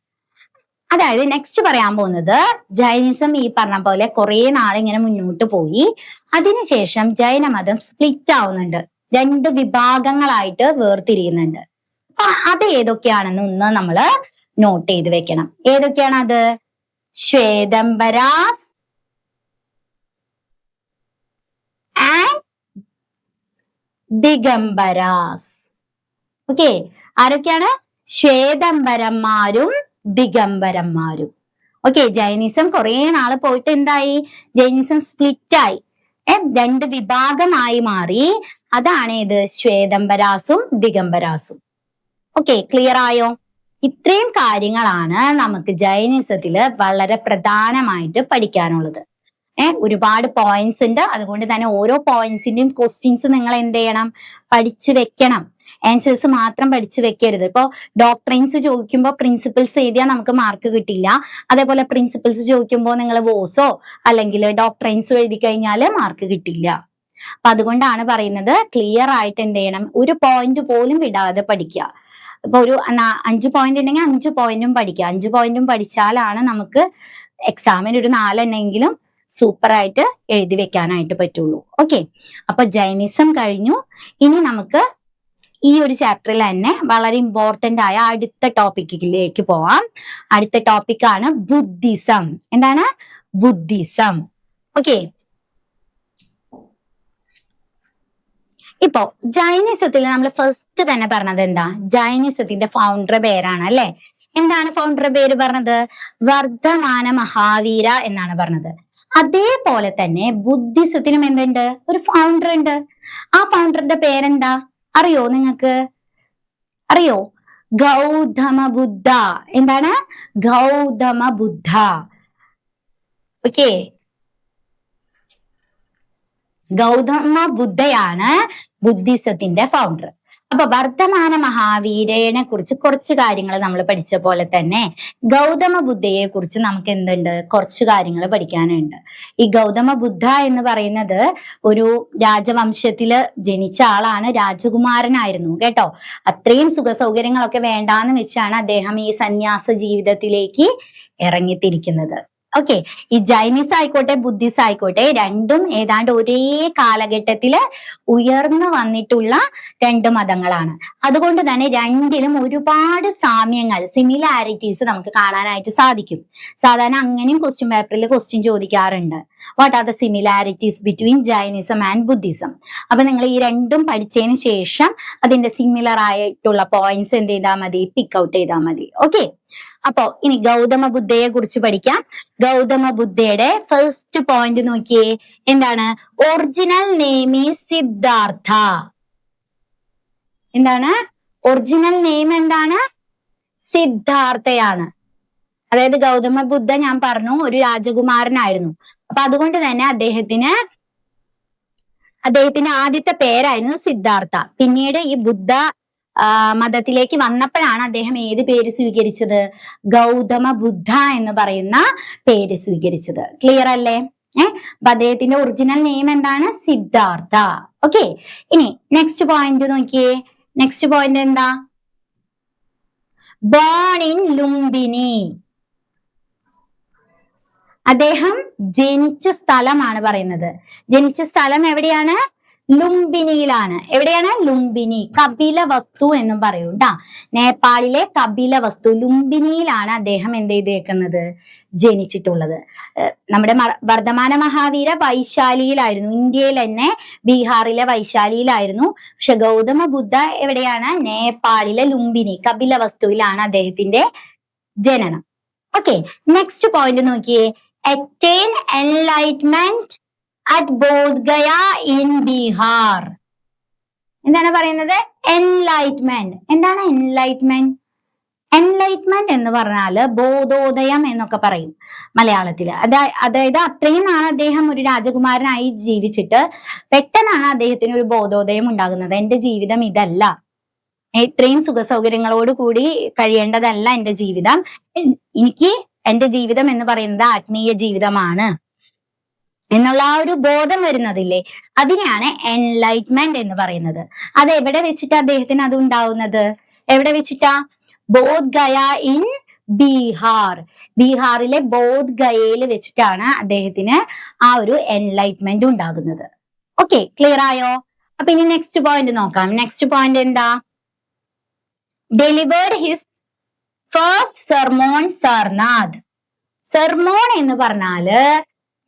അതായത് നെക്സ്റ്റ് പറയാൻ പോകുന്നത് ജൈനിസം ഈ പറഞ്ഞ പോലെ കുറെ നാളിങ്ങനെ മുന്നോട്ട് പോയി. അതിനുശേഷം ജൈനമതം സ്പ്ലിറ്റ് ആവുന്നുണ്ട്, 2 വിഭാഗങ്ങളായിട്ട് വേർതിരിയുന്നുണ്ട്. അപ്പൊ അത് ഏതൊക്കെയാണെന്ന് ഒന്ന് നമ്മള് നോട്ട് ചെയ്ത് വെക്കണം. ഏതൊക്കെയാണ് അത്? ശ്വേതംബരാസ് ആൻഡ് ദിഗംബരാസ്. ഓക്കെ, ആരൊക്കെയാണ്? ശ്വേതംബരന്മാരും ദിഗംബരന്മാരും. ഓക്കെ, ജൈനിസം കുറെ നാള് പോയിട്ട് എന്തായി? ജൈനിസം സ്പ്ലിറ്റ് ആയി, 2 വിഭാഗമായി മാറി. അതാണ് ഇത് ശ്വേതംബരാസും ദിഗംബരാസും. ഓക്കെ, ക്ലിയർ ആയോ? ഇത്രയും കാര്യങ്ങളാണ് നമുക്ക് ജൈനിസത്തില് വളരെ പ്രധാനമായിട്ട് പഠിക്കാനുള്ളത്. ഒരുപാട് പോയിന്റ്സ് ഉണ്ട്. അതുകൊണ്ട് തന്നെ ഓരോ പോയിന്റ്സിന്റെയും ക്വസ്റ്റ്യൻസ് നിങ്ങൾ എന്ത് ചെയ്യണം? പഠിച്ചു വെക്കണം. ആൻസേഴ്സ് മാത്രം പഠിച്ചു വെക്കരുത്. ഇപ്പൊ ഡോക്ട്രിൻസ് ചോദിക്കുമ്പോൾ പ്രിൻസിപ്പിൾസ് എഴുതിയാൽ നമുക്ക് മാർക്ക് കിട്ടില്ല. അതേപോലെ പ്രിൻസിപ്പിൾസ് ചോദിക്കുമ്പോൾ നിങ്ങൾ വോസോ അല്ലെങ്കിൽ ഡോക്ട്രിൻസോ എഴുതി കഴിഞ്ഞാൽ മാർക്ക് കിട്ടില്ല. അപ്പൊ അതുകൊണ്ടാണ് പറയുന്നത് ക്ലിയർ ആയിട്ട് എന്ത് ചെയ്യണം? ഒരു പോയിന്റ് പോലും വിടാതെ പഠിക്കുക. ഇപ്പൊ ഒരു 5 പോയിന്റ് ഉണ്ടെങ്കിൽ 5 പോയിന്റും പഠിക്കുക. 5 പോയിന്റും പഠിച്ചാലാണ് നമുക്ക് എക്സാമിന് ഒരു 4 എണ്ണെങ്കിലും സൂപ്പറായിട്ട് എഴുതി വെക്കാനായിട്ട് പറ്റുള്ളൂ. ഓക്കെ, അപ്പൊ ജൈനിസം കഴിഞ്ഞു. ഇനി നമുക്ക് ഈ ഒരു ചാപ്റ്ററിൽ തന്നെ വളരെ ഇമ്പോർട്ടന്റ് ആയ അടുത്ത ടോപ്പിക്കിലേക്ക് പോവാം. അടുത്ത ടോപ്പിക്കാണ് ബുദ്ധിസം. എന്താണ്? ബുദ്ധിസം. ഓക്കെ, ഇപ്പോ ജൈനിസത്തിൽ നമ്മൾ ഫസ്റ്റ് തന്നെ പറഞ്ഞത് എന്താ? ജൈനിസത്തിന്റെ ഫൗണ്ടർ പേരാണ് അല്ലെ? എന്താണ് ഫൗണ്ടർ പേര് പറഞ്ഞത്? വർദ്ധമാന മഹാവീര എന്നാണ് പറഞ്ഞത്. അതേപോലെ തന്നെ ബുദ്ധിസത്തിനും എന്തുണ്ട്? ഒരു ഫൗണ്ടർ ഉണ്ട്. ആ ഫൗണ്ടറിന്റെ പേരെന്താ അറിയോ നിങ്ങൾക്ക്? അറിയോ? ഗൗതമ ബുദ്ധ. എന്താണ്? ഗൗതമ ബുദ്ധ. ഓക്കെ, ഗൗതമ ബുദ്ധയാണ് ബുദ്ധിസത്തിന്റെ ഫൗണ്ടർ. അപ്പൊ വർദ്ധമാന മഹാവീരനെ കുറിച്ച് കുറച്ച് കാര്യങ്ങൾ നമ്മൾ പഠിച്ച പോലെ തന്നെ ഗൗതമ ബുദ്ധയെ കുറിച്ച് നമുക്ക് എന്തുണ്ട്? കുറച്ച് കാര്യങ്ങൾ പഠിക്കാനുണ്ട്. ഈ ഗൗതമ ബുദ്ധ എന്ന് പറയുന്നത് ഒരു രാജവംശത്തില് ജനിച്ച ആളാണ്, രാജകുമാരനായിരുന്നു കേട്ടോ. അത്രയും സുഖ സൗകര്യങ്ങളൊക്കെ വേണ്ടാന്ന് വെച്ചാണ് അദ്ദേഹം ഈ സന്യാസ ജീവിതത്തിലേക്ക് ഇറങ്ങിത്തിരിക്കുന്നത്. ഓക്കെ, ഈ ജൈനിസ് ആയിക്കോട്ടെ ബുദ്ധിസ് ആയിക്കോട്ടെ രണ്ടും ഏതാണ്ട് ഒരേ കാലഘട്ടത്തില് ഉയർന്നു വന്നിട്ടുള്ള രണ്ട് മതങ്ങളാണ്. അതുകൊണ്ട് തന്നെ രണ്ടിലും ഒരുപാട് സാമ്യങ്ങൾ, സിമിലാരിറ്റീസ് നമുക്ക് കാണാനായിട്ട് സാധിക്കും. സാധാരണ അങ്ങനെയും ക്വസ്റ്റ്യൻ പേപ്പറിൽ ക്വസ്റ്റ്യൻ ചോദിക്കാറുണ്ട്. What are the similarities between Jainism and Buddhism? അപ്പൊ നിങ്ങൾ ഈ രണ്ടും പഠിച്ചതിന് ശേഷം അതിന്റെ സിമിലർ ആയിട്ടുള്ള പോയിന്റ്സ് എന്ത് ചെയ്താൽ മതി, പിക്ക് ഔട്ട് ചെയ്താൽ മതി. ഓക്കെ, അപ്പോ ഇനി ഗൗതമ ബുദ്ധയെ കുറിച്ച് പഠിക്കാം. ഗൗതമ ബുദ്ധയുടെ ഫസ്റ്റ് പോയിന്റ് നോക്കിയേ, എന്താണ്? Original name is Siddhartha. എന്താണ്? ഒറിജിനൽ നെയിം എന്താണ്? സിദ്ധാർത്ഥയാണ്. അതായത് ഗൗതമ ബുദ്ധ ഞാൻ പറഞ്ഞു ഒരു രാജകുമാരനായിരുന്നു. അപ്പൊ അതുകൊണ്ട് തന്നെ അദ്ദേഹത്തിന്റെ ആദ്യത്തെ പേരായിരുന്നു സിദ്ധാർത്ഥ. പിന്നീട് ഈ ബുദ്ധ മതത്തിലേക്ക് വന്നപ്പോഴാണ് അദ്ദേഹം ഏത് പേര് സ്വീകരിച്ചത്? ഗൗതമ ബുദ്ധ എന്ന് പറയുന്ന പേര് സ്വീകരിച്ചത്. ക്ലിയർ അല്ലേ? അപ്പൊ അദ്ദേഹത്തിന്റെ ഒറിജിനൽ നെയിം എന്താണ്? സിദ്ധാർത്ഥ. ഓക്കെ, ഇനി നെക്സ്റ്റ് പോയിന്റ് നോക്കിയേ. നെക്സ്റ്റ് പോയിന്റ് എന്താ? Born in Lumbini. അദ്ദേഹം ജനിച്ച സ്ഥലമാണ് പറയുന്നത്. ജനിച്ച സ്ഥലം എവിടെയാണ്? ലുംബിനിയിലാണ്. എവിടെയാണ്? ലുംബിനി. കപിലവസ്തു എന്നും പറയും ട്ടാ. നേപ്പാളിലെ കപിലവസ്തു ലുംബിനിയിലാണ് അദ്ദേഹം എന്ത് ചെയ്തേക്കുന്നത്? ജനിച്ചിട്ടുള്ളത്. നമ്മുടെ വർദ്ധമാന മഹാവീര വൈശാലിയിലായിരുന്നു. ഇന്ത്യയിൽ തന്നെ ബീഹാറിലെ വൈശാലിയിലായിരുന്നു. പക്ഷെ ഗൗതമ ബുദ്ധ എവിടെയാണ്? നേപ്പാളിലെ ലുംബിനി കപിലവസ്തുവിലാണ് അദ്ദേഹത്തിന്റെ ജനനം. ഓക്കെ, നെക്സ്റ്റ് പോയിന്റ് നോക്കിയേ. attain enlightenment at Bodh Gaya in Bihar. എന്താണ് പറയുന്നത്? എൻലൈറ്റ്മെന്റ്. എന്താണ് എൻലൈറ്റ്മെന്റ്? എൻലൈറ്റ്മെന്റ് എന്ന് പറഞ്ഞാല് ബോധോദയം എന്നൊക്കെ പറയും മലയാളത്തില്. അതായത് അത്രയും നാൾ അദ്ദേഹം ഒരു രാജകുമാരനായി ജീവിച്ചിട്ട് പെട്ടെന്നാണ് അദ്ദേഹത്തിന് ഒരു ബോധോദയം ഉണ്ടാകുന്നത്. എന്റെ ജീവിതം ഇതല്ല, ഇത്രയും സുഖ സൗകര്യങ്ങളോട് കൂടി കഴിയേണ്ടതല്ല എന്റെ ജീവിതം. എന്റെ ജീവിതം എന്ന് പറയുന്നത് ആത്മീയ ജീവിതമാണ് എന്നുള്ള ആ ഒരു ബോധം വരുന്നതില്ലേ, അതിനെയാണ് എൻലൈറ്റ്മെന്റ് എന്ന് പറയുന്നത്. അത് എവിടെ വെച്ചിട്ടാ അദ്ദേഹത്തിന് അത് ഉണ്ടാവുന്നത്? എവിടെ വെച്ചിട്ടാ? ബോധ് ഗയ ഇൻ ബീഹാർ. ബീഹാറിലെ ബോധ് ഗയയിൽ വെച്ചിട്ടാണ് അദ്ദേഹത്തിന് ആ ഒരു എൻലൈറ്റ്മെന്റ് ഉണ്ടാകുന്നത്. ഓക്കെ, ക്ലിയർ ആയോ? അപ്പൊ ഇനി നെക്സ്റ്റ് പോയിന്റ് നോക്കാം. നെക്സ്റ്റ് പോയിന്റ് എന്താ? Delivered his first sermon Sarnath. Sermon എന്ന് പറഞ്ഞാല്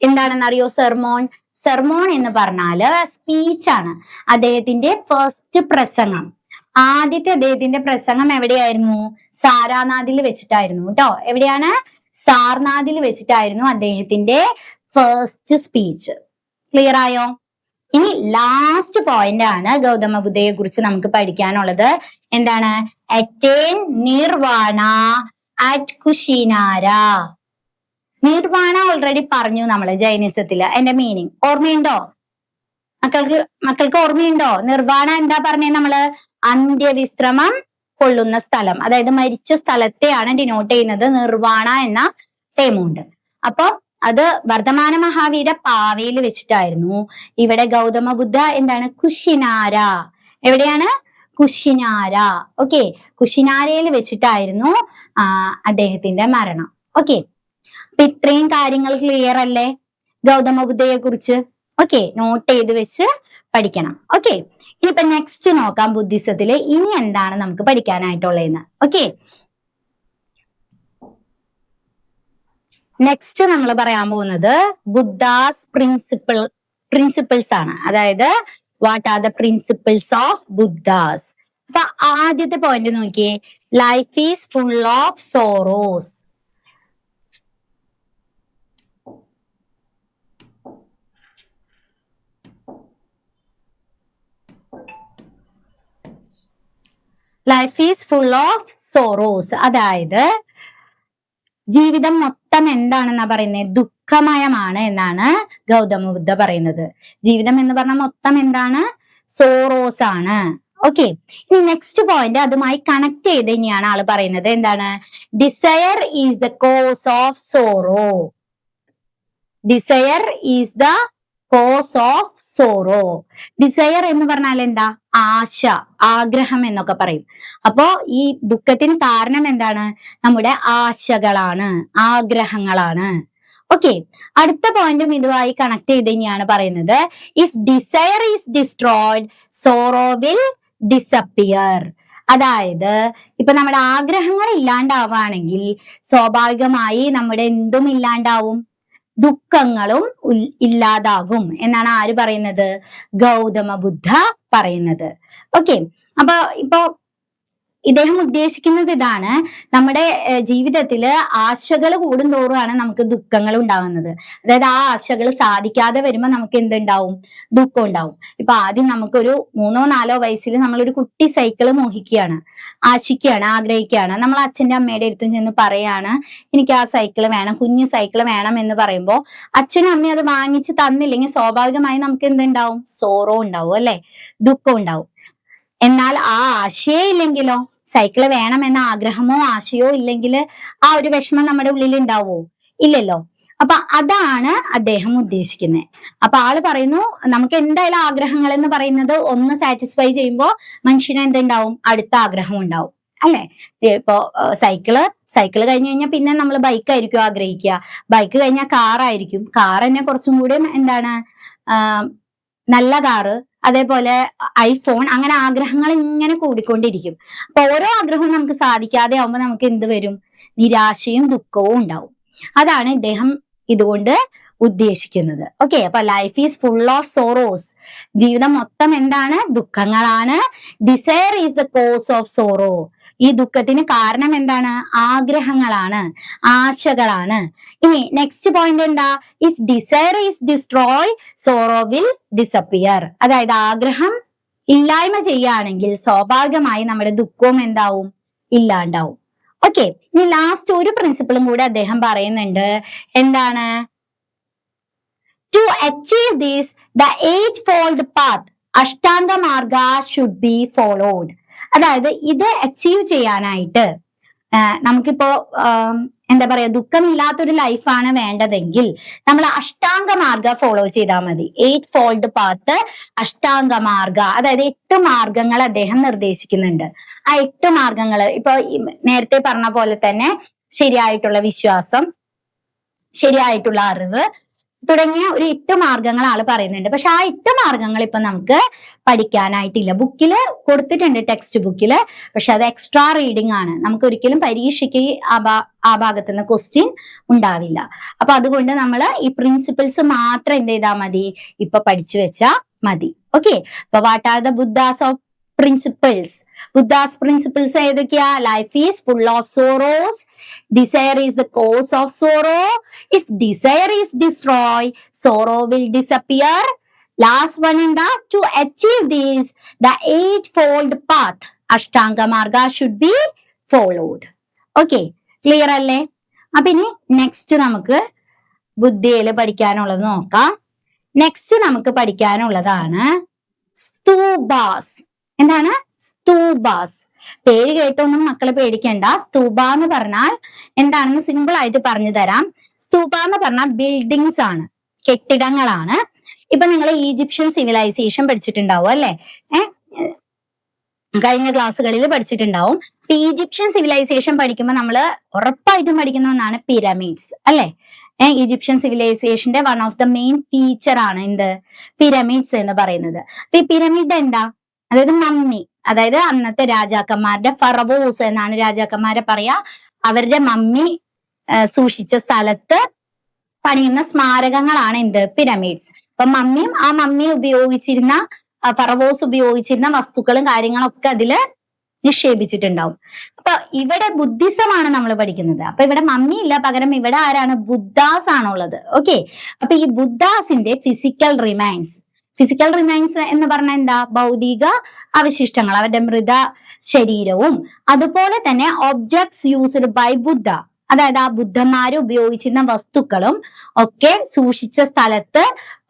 എന്താണെന്ന് അറിയോ? സെർമോൺ എന്ന് പറഞ്ഞാല് സ്പീച്ച് ആണ്. അദ്ദേഹത്തിന്റെ ഫസ്റ്റ് പ്രസംഗം, ആദ്യത്തെ അദ്ദേഹത്തിന്റെ പ്രസംഗം എവിടെയായിരുന്നു? സാരാനാഥിൽ വെച്ചിട്ടായിരുന്നു കേട്ടോ. എവിടെയാണ്? സാർനാഥിൽ വെച്ചിട്ടായിരുന്നു അദ്ദേഹത്തിന്റെ ഫസ്റ്റ് സ്പീച്ച്. ക്ലിയർ ആയോ? ഇനി ലാസ്റ്റ് പോയിന്റ് ആണ് ഗൗതമ ബുദ്ധയെ കുറിച്ച് നമുക്ക് പഠിക്കാനുള്ളത്. എന്താണ്? attain nirvana at Kushinara. Nirvana already പറഞ്ഞു നമ്മള് ജൈനിസത്തില്. അതിന്റെ മീനിങ് ഓർമ്മയുണ്ടോ? മക്കൾക്ക് ഓർമ്മയുണ്ടോ? നിർവാണ എന്താ പറഞ്ഞേ നമ്മള്? അന്ത്യവിശ്രമം കൊള്ളുന്ന സ്ഥലം, അതായത് മരിച്ച സ്ഥലത്തെയാണ് ഡിനോട്ട് ചെയ്യുന്നത് നിർവാണ എന്ന ടേമുണ്ട്. അപ്പൊ അത് വർദ്ധമാന മഹാവീര പാവയിൽ വെച്ചിട്ടായിരുന്നു. ഇവിടെ ഗൗതമ ബുദ്ധ എന്താണ്? കുഷിനാര. എവിടെയാണ്? കുഷിനാര. ഓക്കെ, കുഷിനാരയിൽ വെച്ചിട്ടായിരുന്നു അദ്ദേഹത്തിന്റെ മരണം. ഓക്കെ, അപ്പൊ ഇത്രയും കാര്യങ്ങൾ ക്ലിയർ അല്ലേ ഗൗതമ ബുദ്ധയെ കുറിച്ച്? ഓക്കെ, നോട്ട് ചെയ്ത് വെച്ച് പഠിക്കണം. ഓക്കെ, ഇനിയിപ്പോ നെക്സ്റ്റ് നോക്കാം ബുദ്ധിസത്തില് ഇനി എന്താണ് നമുക്ക് പഠിക്കാനായിട്ടുള്ളതെന്ന്. ഓക്കെ, നെക്സ്റ്റ് നമ്മൾ പറയാൻ പോകുന്നത് ബുദ്ധാസ് പ്രിൻസിപ്പിൾസ് ആണ്. അതായത് what are the principles of Buddha's. അപ്പൊ ആദ്യത്തെ പോയിന്റ് നോക്കിയേ. Life is full of sorrows. Life is full of sorrows. അതായത് ജീവിതം മൊത്തം എന്താണെന്നാ പറയുന്നത്? ദുഃഖമയമാണ് എന്നാണ് ഗൗതമ ബുദ്ധ പറയുന്നത്. ജീവിതം എന്ന് പറഞ്ഞാൽ മൊത്തം എന്താണ്? സോറോസ് ആണ്. ഓക്കെ, ഇനി നെക്സ്റ്റ് പോയിന്റ് അതുമായി കണക്ട് ചെയ്ത് തന്നെയാണ് ആള് പറയുന്നത്. എന്താണ്? Desire is the cause of sorrow. Desire is the cause of sorrow. Desire എന്ന് പറഞ്ഞാൽ എന്താ? ആശ, ആഗ്രഹം എന്നൊക്കെ പറയും. അപ്പോ ഈ ദുഃഖത്തിന് കാരണം എന്താണ്? നമ്മുടെ ആശകളാണ്, ആഗ്രഹങ്ങളാണ്. ഓക്കെ, അടുത്ത പോയിന്റും ഇതുമായി കണക്ട് ചെയ്ത് തന്നെയാണ് പറയുന്നത്. If desire is destroyed sorrow will disappear. അതായത് ഇപ്പൊ നമ്മുടെ ആഗ്രഹങ്ങൾ ഇല്ലാണ്ടാവുകയാണെങ്കിൽ സ്വാഭാവികമായി നമ്മുടെ എന്തും ഇല്ലാണ്ടാവും, ദുഃഖങ്ങളും ഇല്ലാതാകും എന്നാണ് ആര് പറയുന്നത്? ഗൗതമ ബുദ്ധ പറയുന്നത്. ഓക്കെ, അപ്പൊ ഇപ്പോ ഇദ്ദേഹം ഉദ്ദേശിക്കുന്നത് ഇതാണ്, നമ്മുടെ ജീവിതത്തിൽ ആശകൾ കൂടുന്തോറുമാണ് നമുക്ക് ദുഃഖങ്ങൾ ഉണ്ടാകുന്നത്. അതായത് ആ ആശകൾ സാധിക്കാതെ വരുമ്പോൾ നമുക്ക് എന്തുണ്ടാവും? ദുഃഖം ഉണ്ടാവും. ഇപ്പൊ ആദ്യം നമുക്കൊരു 3-4 വയസ്സിൽ നമ്മളൊരു കുട്ടി സൈക്കിൾ മോഹിക്കുകയാണ്, ആശിക്കുകയാണ്, ആഗ്രഹിക്കുകയാണ്. നമ്മൾ അച്ഛൻ്റെ അമ്മയുടെ അടുത്തും ചെന്ന് പറയാണ് എനിക്ക് ആ സൈക്കിൾ വേണം, കുഞ്ഞു സൈക്കിൾ വേണം എന്ന് പറയുമ്പോൾ അച്ഛനും അമ്മയും അത് വാങ്ങിച്ച് തന്നില്ലെങ്കിൽ സ്വാഭാവികമായി നമുക്ക് എന്തുണ്ടാവും? സോറോ ഉണ്ടാവും അല്ലെ, ദുഃഖം ഉണ്ടാവും. എന്നാൽ ആ ആശയേ ഇല്ലെങ്കിലോ, സൈക്കിള് വേണമെന്ന ആഗ്രഹമോ ആശയോ ഇല്ലെങ്കിൽ ആ ഒരു വിഷമം നമ്മുടെ ഉള്ളിൽ ഉണ്ടാവോ? ഇല്ലല്ലോ. അപ്പൊ അതാണ് അദ്ദേഹം ഉദ്ദേശിക്കുന്നത്. അപ്പൊ ആള് പറയുന്നു നമുക്ക് എന്തായാലും ആഗ്രഹങ്ങൾ എന്ന് പറയുന്നത് ഒന്ന് സാറ്റിസ്ഫൈ ചെയ്യുമ്പോൾ മനുഷ്യന് എന്തുണ്ടാവും? അടുത്ത ആഗ്രഹം ഉണ്ടാവും അല്ലെ. ഇപ്പോ സൈക്കിള് കഴിഞ്ഞ് കഴിഞ്ഞാൽ പിന്നെ നമ്മൾ ബൈക്ക് ആയിരിക്കും ആഗ്രഹിക്കുക, ബൈക്ക് കഴിഞ്ഞാൽ കാറായിരിക്കും, കാർ തന്നെ കുറച്ചും കൂടി എന്താണ് നല്ല കാറ്, അതേപോലെ ഐഫോൺ, അങ്ങനെ ആഗ്രഹങ്ങൾ ഇങ്ങനെ കൂടിക്കൊണ്ടിരിക്കും. അപ്പൊ ഓരോ ആഗ്രഹവും നമുക്ക് സാധിക്കാതെ ആവുമ്പോൾ നമുക്ക് എന്ത് വരും? നിരാശയും ദുഃഖവും ഉണ്ടാവും. അതാണ് ഇദ്ദേഹം ഇതുകൊണ്ട് ഉദ്ദേശിക്കുന്നത്. ഓക്കെ, അപ്പൊ life is full of sorrows. ജീവിതം മൊത്തം എന്താണ്? ദുഃഖങ്ങളാണ്. Desire is the cause of sorrow. ഈ ദുഃഖത്തിന് കാരണം എന്താണ്? ആഗ്രഹങ്ങളാണ്, ആശകളാണ്. ഇനി നെക്സ്റ്റ് പോയിന്റ് എന്താ? If desire is destroy sorrow will disappear. അതായത് ആഗ്രഹം ഇല്ലായ്മ ചെയ്യുകയാണെങ്കിൽ സ്വാഭാവികമായി നമ്മുടെ ദുഃഖവും എന്താവും? ഇല്ലാണ്ടാവും. ഓക്കെ, ഇനി ലാസ്റ്റ് ഒരു പ്രിൻസിപ്പിളും കൂടെ അദ്ദേഹം പറയുന്നുണ്ട്. എന്താണ്? To achieve this the 8-fold path ashtanga marga should be followed. അതായത് ഇത് അച്ചീവ് ചെയ്യാനായിട്ട് നമുക്കിപ്പോ എന്താ പറയാ, ദുഃഖമില്ലാത്തൊരു ലൈഫാണ് വേണ്ടതെങ്കിൽ നമ്മൾ അഷ്ടാംഗ മാർഗ ഫോളോ ചെയ്താൽ മതി. 8-fold path അഷ്ടാംഗ മാർഗ, അതായത് 8 മാർഗങ്ങൾ അദ്ദേഹം നിർദ്ദേശിക്കുന്നുണ്ട്. ആ 8 മാർഗങ്ങൾ ഇപ്പൊ നേരത്തെ പറഞ്ഞ പോലെ തന്നെ ശരിയായിട്ടുള്ള വിശ്വാസം, ശരിയായിട്ടുള്ള അറിവ് തുടങ്ങിയ ഒരു 8 മാർഗങ്ങൾ ആള് പറയുന്നുണ്ട്. പക്ഷെ ആ 8 മാർഗങ്ങൾ ഇപ്പൊ നമുക്ക് പഠിക്കാനായിട്ടില്ല. ബുക്കില് കൊടുത്തിട്ടുണ്ട്, ടെക്സ്റ്റ് ബുക്കില്. പക്ഷെ അത് എക്സ്ട്രാ റീഡിംഗ് ആണ്. നമുക്ക് ഒരിക്കലും പരീക്ഷയ്ക്ക് ആ ഭാഗത്ത് നിന്ന് ക്വസ്റ്റ്യൻ ഉണ്ടാവില്ല. അപ്പൊ അതുകൊണ്ട് നമ്മൾ ഈ പ്രിൻസിപ്പിൾസ് മാത്രം എന്ത് ചെയ്താൽ മതി? ഇപ്പൊ പഠിച്ചു വെച്ചാ മതി. ഓക്കെ, അപ്പൊ what are the Buddha's of principles? Buddha's principles ഏതൊക്കെയാ? Life is full of sorrows. Desire is the cause of sorrow. If desire is destroyed, sorrow will disappear. Last one എന്താ? To achieve this, the 8-fold path Ashtanga Marga should be followed. Okay, clear അല്ലേ? അപ്പൊ ഇനി next നമുക്ക് ബുദ്ധിയിൽ പഠിക്കാനുള്ളത് നോക്കാം. Next നമുക്ക് പഠിക്കാനുള്ളതാണ് സ്തൂപാസ്. എന്താണ്? സ്തൂപാസ്. പേര് കേട്ടൊന്നും മക്കളെ പേടിക്കണ്ട. സ്തൂപ എന്ന് പറഞ്ഞാൽ എന്താണെന്ന് സിമ്പിൾ ആയിട്ട് പറഞ്ഞു തരാം. സ്തൂപ എന്ന് പറഞ്ഞാൽ ബിൽഡിങ്സ് ആണ്, കെട്ടിടങ്ങളാണ്. ഇപ്പൊ നിങ്ങൾ ഈജിപ്ഷ്യൻ സിവിലൈസേഷൻ പഠിച്ചിട്ടുണ്ടാവും അല്ലെ? കഴിഞ്ഞ ക്ലാസ്സുകളിൽ പഠിച്ചിട്ടുണ്ടാവും. ഈജിപ്ഷ്യൻ സിവിലൈസേഷൻ പഠിക്കുമ്പോൾ നമ്മൾ ഉറപ്പായിട്ടും പഠിക്കുന്ന ഒന്നാണ് പിരമിഡ്സ് അല്ലെ? ഈജിപ്ഷ്യൻ സിവിലൈസേഷന്റെ one of the main feature ആണ് എന്ത്? പിരമിഡ്സ് എന്ന് പറയുന്നത്. അപ്പൊ ഈ പിരമിഡ് എന്താ? അതായത് മമ്മി, അതായത് അന്നത്തെ രാജാക്കന്മാരുടെ ഫറവോസ് എന്നാണ് രാജാക്കന്മാരെ പറയാ. അവരുടെ മമ്മി സൂക്ഷിച്ച സ്ഥലത്ത് പണിയുന്ന സ്മാരകങ്ങളാണ് എന്ത്? പിരമിഡ്സ്. അപ്പൊ മമ്മിയും ആ മമ്മി ഉപയോഗിച്ചിരുന്ന ഫറവോസ് ഉപയോഗിച്ചിരുന്ന വസ്തുക്കളും കാര്യങ്ങളൊക്കെ അതില് നിക്ഷേപിച്ചിട്ടുണ്ടാവും. അപ്പൊ ഇവിടെ ബുദ്ധിസമാണ് നമ്മൾ പഠിക്കുന്നത്. അപ്പൊ ഇവിടെ മമ്മി ഇല്ല, പകരം ഇവിടെ ആരാണ്? ബുദ്ധാസ് ആണുള്ളത്. ഓക്കെ, അപ്പൊ ഈ ബുദ്ധാസിന്റെ ഫിസിക്കൽ റിമൈൻസ് എന്ന് പറഞ്ഞാൽ എന്താ? ഭൗതിക അവശിഷ്ടങ്ങൾ, അവരുടെ മൃത ശരീരവും അതുപോലെ തന്നെ ഒബ്ജക്ട്സ് യൂസ്ഡ് ബൈ ബുദ്ധ, അതായത് ആ ബുദ്ധന്മാര് ഉപയോഗിച്ചിരുന്ന വസ്തുക്കളും ഒക്കെ സൂക്ഷിച്ച സ്ഥലത്ത്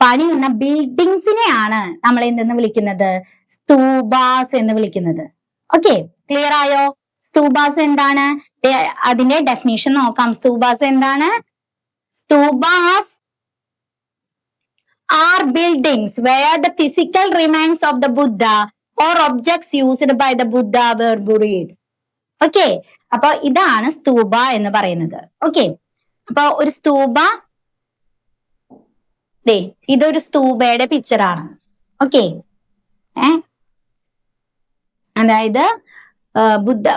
പണിയുന്ന ബിൽഡിങ്സിനെയാണ് നമ്മൾ എന്തെന്ന് വിളിക്കുന്നത്? സ്തൂപാസ് എന്ന് വിളിക്കുന്നത്. ഓക്കെ, ക്ലിയർ ആയോ? സ്തൂപാസ് എന്താണ്? അതിന്റെ ഡെഫിനിഷൻ നോക്കാം. സ്തൂപാസ് എന്താണ്? സ്തൂപാസ് are buildings where the physical remains of the Buddha or objects used by the Buddha were buried. Okay, അപ്പൊ ഇതാണ് സ്തൂപ എന്ന് പറയുന്നത്. ഓക്കെ, അപ്പൊ ഒരു സ്തൂപ ദേ ഇതൊരു സ്തൂപയുടെ പിക്ചറാണ്. ഓക്കെ, അതായത്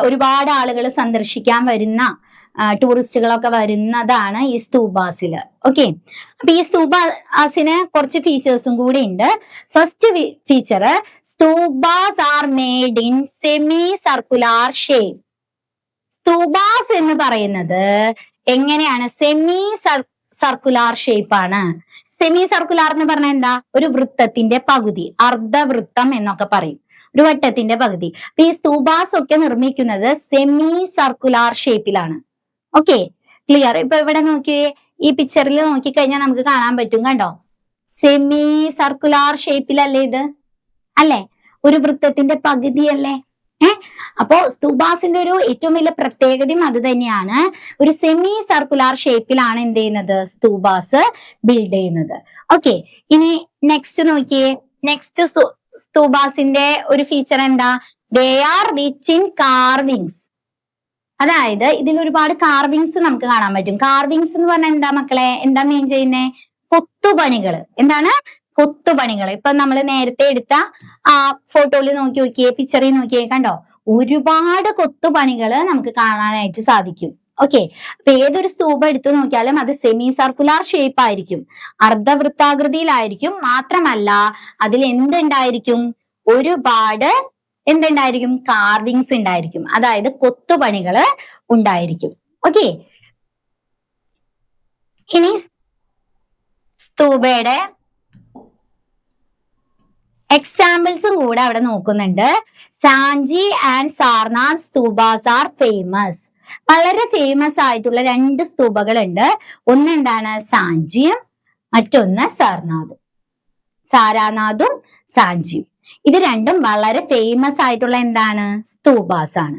ഒരുപാട് ആളുകൾ സന്ദർശിക്കാൻ വരുന്ന ടൂറിസ്റ്റുകളൊക്കെ വരുന്നതാണ് ഈ സ്തൂപാസില്. ഓക്കെ, അപ്പൊ ഈ സ്തൂപാസിന് കുറച്ച് ഫീച്ചേഴ്സും കൂടി ഉണ്ട്. First feature, സ്തൂപാസ് are made in semi circular shape. സ്തൂപാസ് എന്ന് പറയുന്നത് എങ്ങനെയാണ്? സെമി സർക്കുലാർ ഷേപ്പ് ആണ്. സെമി സർക്കുലാർ എന്ന് പറഞ്ഞാൽ എന്താ? ഒരു വൃത്തത്തിന്റെ പകുതി, അർദ്ധവൃത്തം എന്നൊക്കെ പറയും, ഒരു വട്ടത്തിന്റെ പകുതി. അപ്പൊ ഈ സ്തൂപാസ് ഒക്കെ നിർമ്മിക്കുന്നത് സെമി സർക്കുലാർ ഷേപ്പിലാണ്. Okay, clear? ഇപ്പൊ ഇവിടെ നോക്കിയേ, ഈ പിക്ചറിൽ നോക്കിക്കഴിഞ്ഞാൽ നമുക്ക് കാണാൻ പറ്റും, കണ്ടോ? സെമി സർക്കുലാർ ഷേപ്പിലല്ലേ ഇത്? അല്ലെ, ഒരു വൃത്തത്തിന്റെ പകുതിയല്ലേ? അപ്പോ സ്തൂപാസിന്റെ ഒരു ഏറ്റവും വലിയ പ്രത്യേകതയും അത് തന്നെയാണ്. ഒരു സെമി സർക്കുലാർ ഷേപ്പിലാണ് എന്ത് ചെയ്യുന്നത്? സ്തൂപാസ് ബിൽഡ് ചെയ്യുന്നത്. ഓക്കെ, ഇനി നെക്സ്റ്റ് നോക്കിയേ. നെക്സ്റ്റ് സ്തൂപാസിന്റെ ഒരു ഫീച്ചർ എന്താ? They are rich in carvings. അതായത് ഇതിൽ ഒരുപാട് കാർവിങ്സ് നമുക്ക് കാണാൻ പറ്റും. കാർവിങ്സ് എന്ന് പറഞ്ഞാൽ എന്താ മക്കളെ? എന്താ മീൻ ചെയ്യുന്നേ? കൊത്തുപണികള്. എന്താണ്? കൊത്തുപണികൾ. ഇപ്പൊ നമ്മൾ നേരത്തെ എടുത്ത ആ ഫോട്ടോയിൽ നോക്കിയേ, പിക്ചറിൽ നോക്കിയേ, കണ്ടോ? ഒരുപാട് കൊത്തുപണികൾ നമുക്ക് കാണാനായിട്ട് സാധിക്കും. ഓക്കെ, അപ്പൊ ഏതൊരു സ്തൂപം എടുത്തു നോക്കിയാലും അത് സെമി സർക്കുലാർ ഷേപ്പ് ആയിരിക്കും, അർദ്ധവൃത്താകൃതിയിലായിരിക്കും. മാത്രമല്ല അതിൽ എന്തുണ്ടായിരിക്കും? ഒരുപാട് എന്തുണ്ടായിരിക്കും? കാർവിങ്സ് ഉണ്ടായിരിക്കും, അതായത് കൊത്തുപണികള് ഉണ്ടായിരിക്കും. ഓക്കെ, ഇനി സ്തൂപയുടെ എക്സാമ്പിൾസും കൂടെ അവിടെ നോക്കുന്നുണ്ട്. Sanchi and Sarnath stupas are famous. വളരെ ഫേമസ് ആയിട്ടുള്ള രണ്ട് സ്തൂപകളുണ്ട്. ഒന്ന് എന്താണ്? സാഞ്ചിയും മറ്റൊന്ന് സാർനാഥും. സാരാനാഥും സാഞ്ചിയും, ഇത് രണ്ടും വളരെ ഫേമസ് ആയിട്ടുള്ള എന്താണ്? സ്തൂപാസ് ആണ്.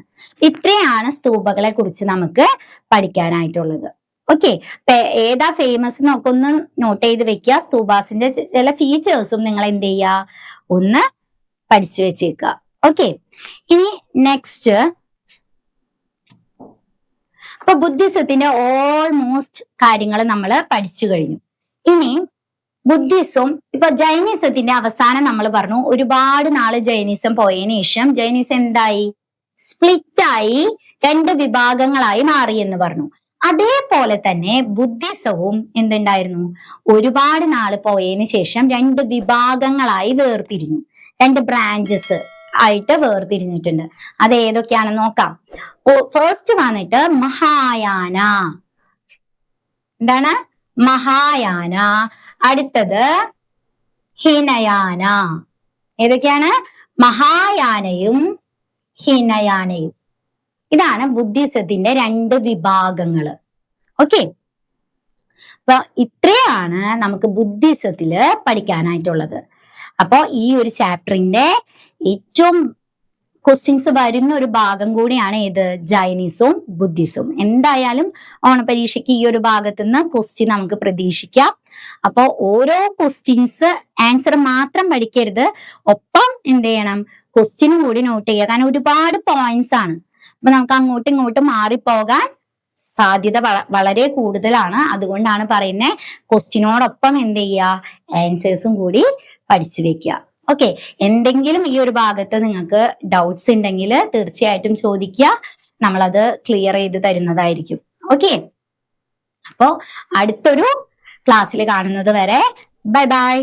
ഇത്രയാണ് സ്തൂപകളെ കുറിച്ച് നമുക്ക് പഠിക്കാനായിട്ടുള്ളത്. ഓക്കെ, ഏതാ ഫേമസ് എന്നൊക്കെ ഒന്ന് നോട്ട് ചെയ്ത് വെക്കുക. സ്തൂപാസിന്റെ ചില ഫീച്ചേഴ്സും നിങ്ങൾ എന്ത് ചെയ്യുക? ഒന്ന് പഠിച്ചു വെച്ചേക്കുക. ഓക്കെ, ഇനി നെക്സ്റ്റ്, അപ്പൊ ബുദ്ധിസത്തിന്റെ ഓൾമോസ്റ്റ് കാര്യങ്ങൾ നമ്മൾ പഠിച്ചു കഴിഞ്ഞു. ഇനി ബുദ്ധിസം, ഇപ്പൊ ജൈനിസത്തിന്റെ അവസാനം നമ്മൾ പറഞ്ഞു, ഒരുപാട് നാള് ജൈനിസം പോയതിനു ശേഷം ജൈനിസം എന്തായി? സ്പ്ലിറ്റ് ആയി, രണ്ട് വിഭാഗങ്ങളായി മാറി എന്ന് പറഞ്ഞു. അതേപോലെ തന്നെ ബുദ്ധിസവും എന്തുണ്ടായിരുന്നു? ഒരുപാട് നാള് പോയതിനു ശേഷം രണ്ട് വിഭാഗങ്ങളായി വേർതിരിഞ്ഞു, രണ്ട് ബ്രാഞ്ചസ് ആയിട്ട് വേർതിരിഞ്ഞിട്ടുണ്ട്. അത് ഏതൊക്കെയാണെന്ന് നോക്കാം. ഫസ്റ്റ് വന്നിട്ട് മഹായാന. എന്താണ്? മഹായാന. അടുത്തത് ഹിനയാന. ഏതൊക്കെയാണ്? മഹായാനയും ഹിനയാനയും. ഇതാണ് ബുദ്ധിസത്തിന്റെ രണ്ട് വിഭാഗങ്ങള്. ഓക്കെ, അപ്പൊ ഇത്രയാണ് നമുക്ക് ബുദ്ധിസത്തില് പഠിക്കാനായിട്ടുള്ളത്. അപ്പൊ ഈ ഒരു ചാപ്റ്ററിന്റെ ഏറ്റവും ക്വസ്റ്റ്യൻസ് വരുന്ന ഒരു ഭാഗം കൂടിയാണ് ഏത്? ജൈനിസവും ബുദ്ധിസവും. എന്തായാലും ഓണപരീക്ഷയ്ക്ക് ഈ ഒരു ഭാഗത്തു നിന്ന് ക്വസ്റ്റ്യൻ നമുക്ക് പ്രതീക്ഷിക്കാം. അപ്പൊ ഓരോ ക്വസ്റ്റ്യൻസ് ആൻസർ മാത്രം പഠിക്കരുത്, ഒപ്പം എന്ത് ചെയ്യണം? ക്വസ്റ്റ്യനും കൂടി നോട്ട് ചെയ്യുക. കാരണം ഒരുപാട് പോയിന്റ്സ് ആണ്, അപ്പൊ നമുക്ക് അങ്ങോട്ടും ഇങ്ങോട്ടും മാറിപ്പോകാൻ സാധ്യത വളരെ കൂടുതലാണ്. അതുകൊണ്ടാണ് പറയുന്നത് ക്വസ്റ്റ്യനോടൊപ്പം എന്ത് ചെയ്യുക? ആൻസേഴ്സും കൂടി പഠിച്ചു വെക്കുക. ഓക്കെ, എന്തെങ്കിലും ഈ ഒരു ഭാഗത്ത് നിങ്ങൾക്ക് ഡൗട്ട്സ് ഉണ്ടെങ്കിൽ തീർച്ചയായിട്ടും ചോദിക്കുക, നമ്മളത് ക്ലിയർ ചെയ്ത് തരുന്നതായിരിക്കും. ഓക്കെ, അപ്പോ അടുത്തൊരു ക്ലാസ്സിൽ കാണുന്നത് വരെ ബൈ ബൈ.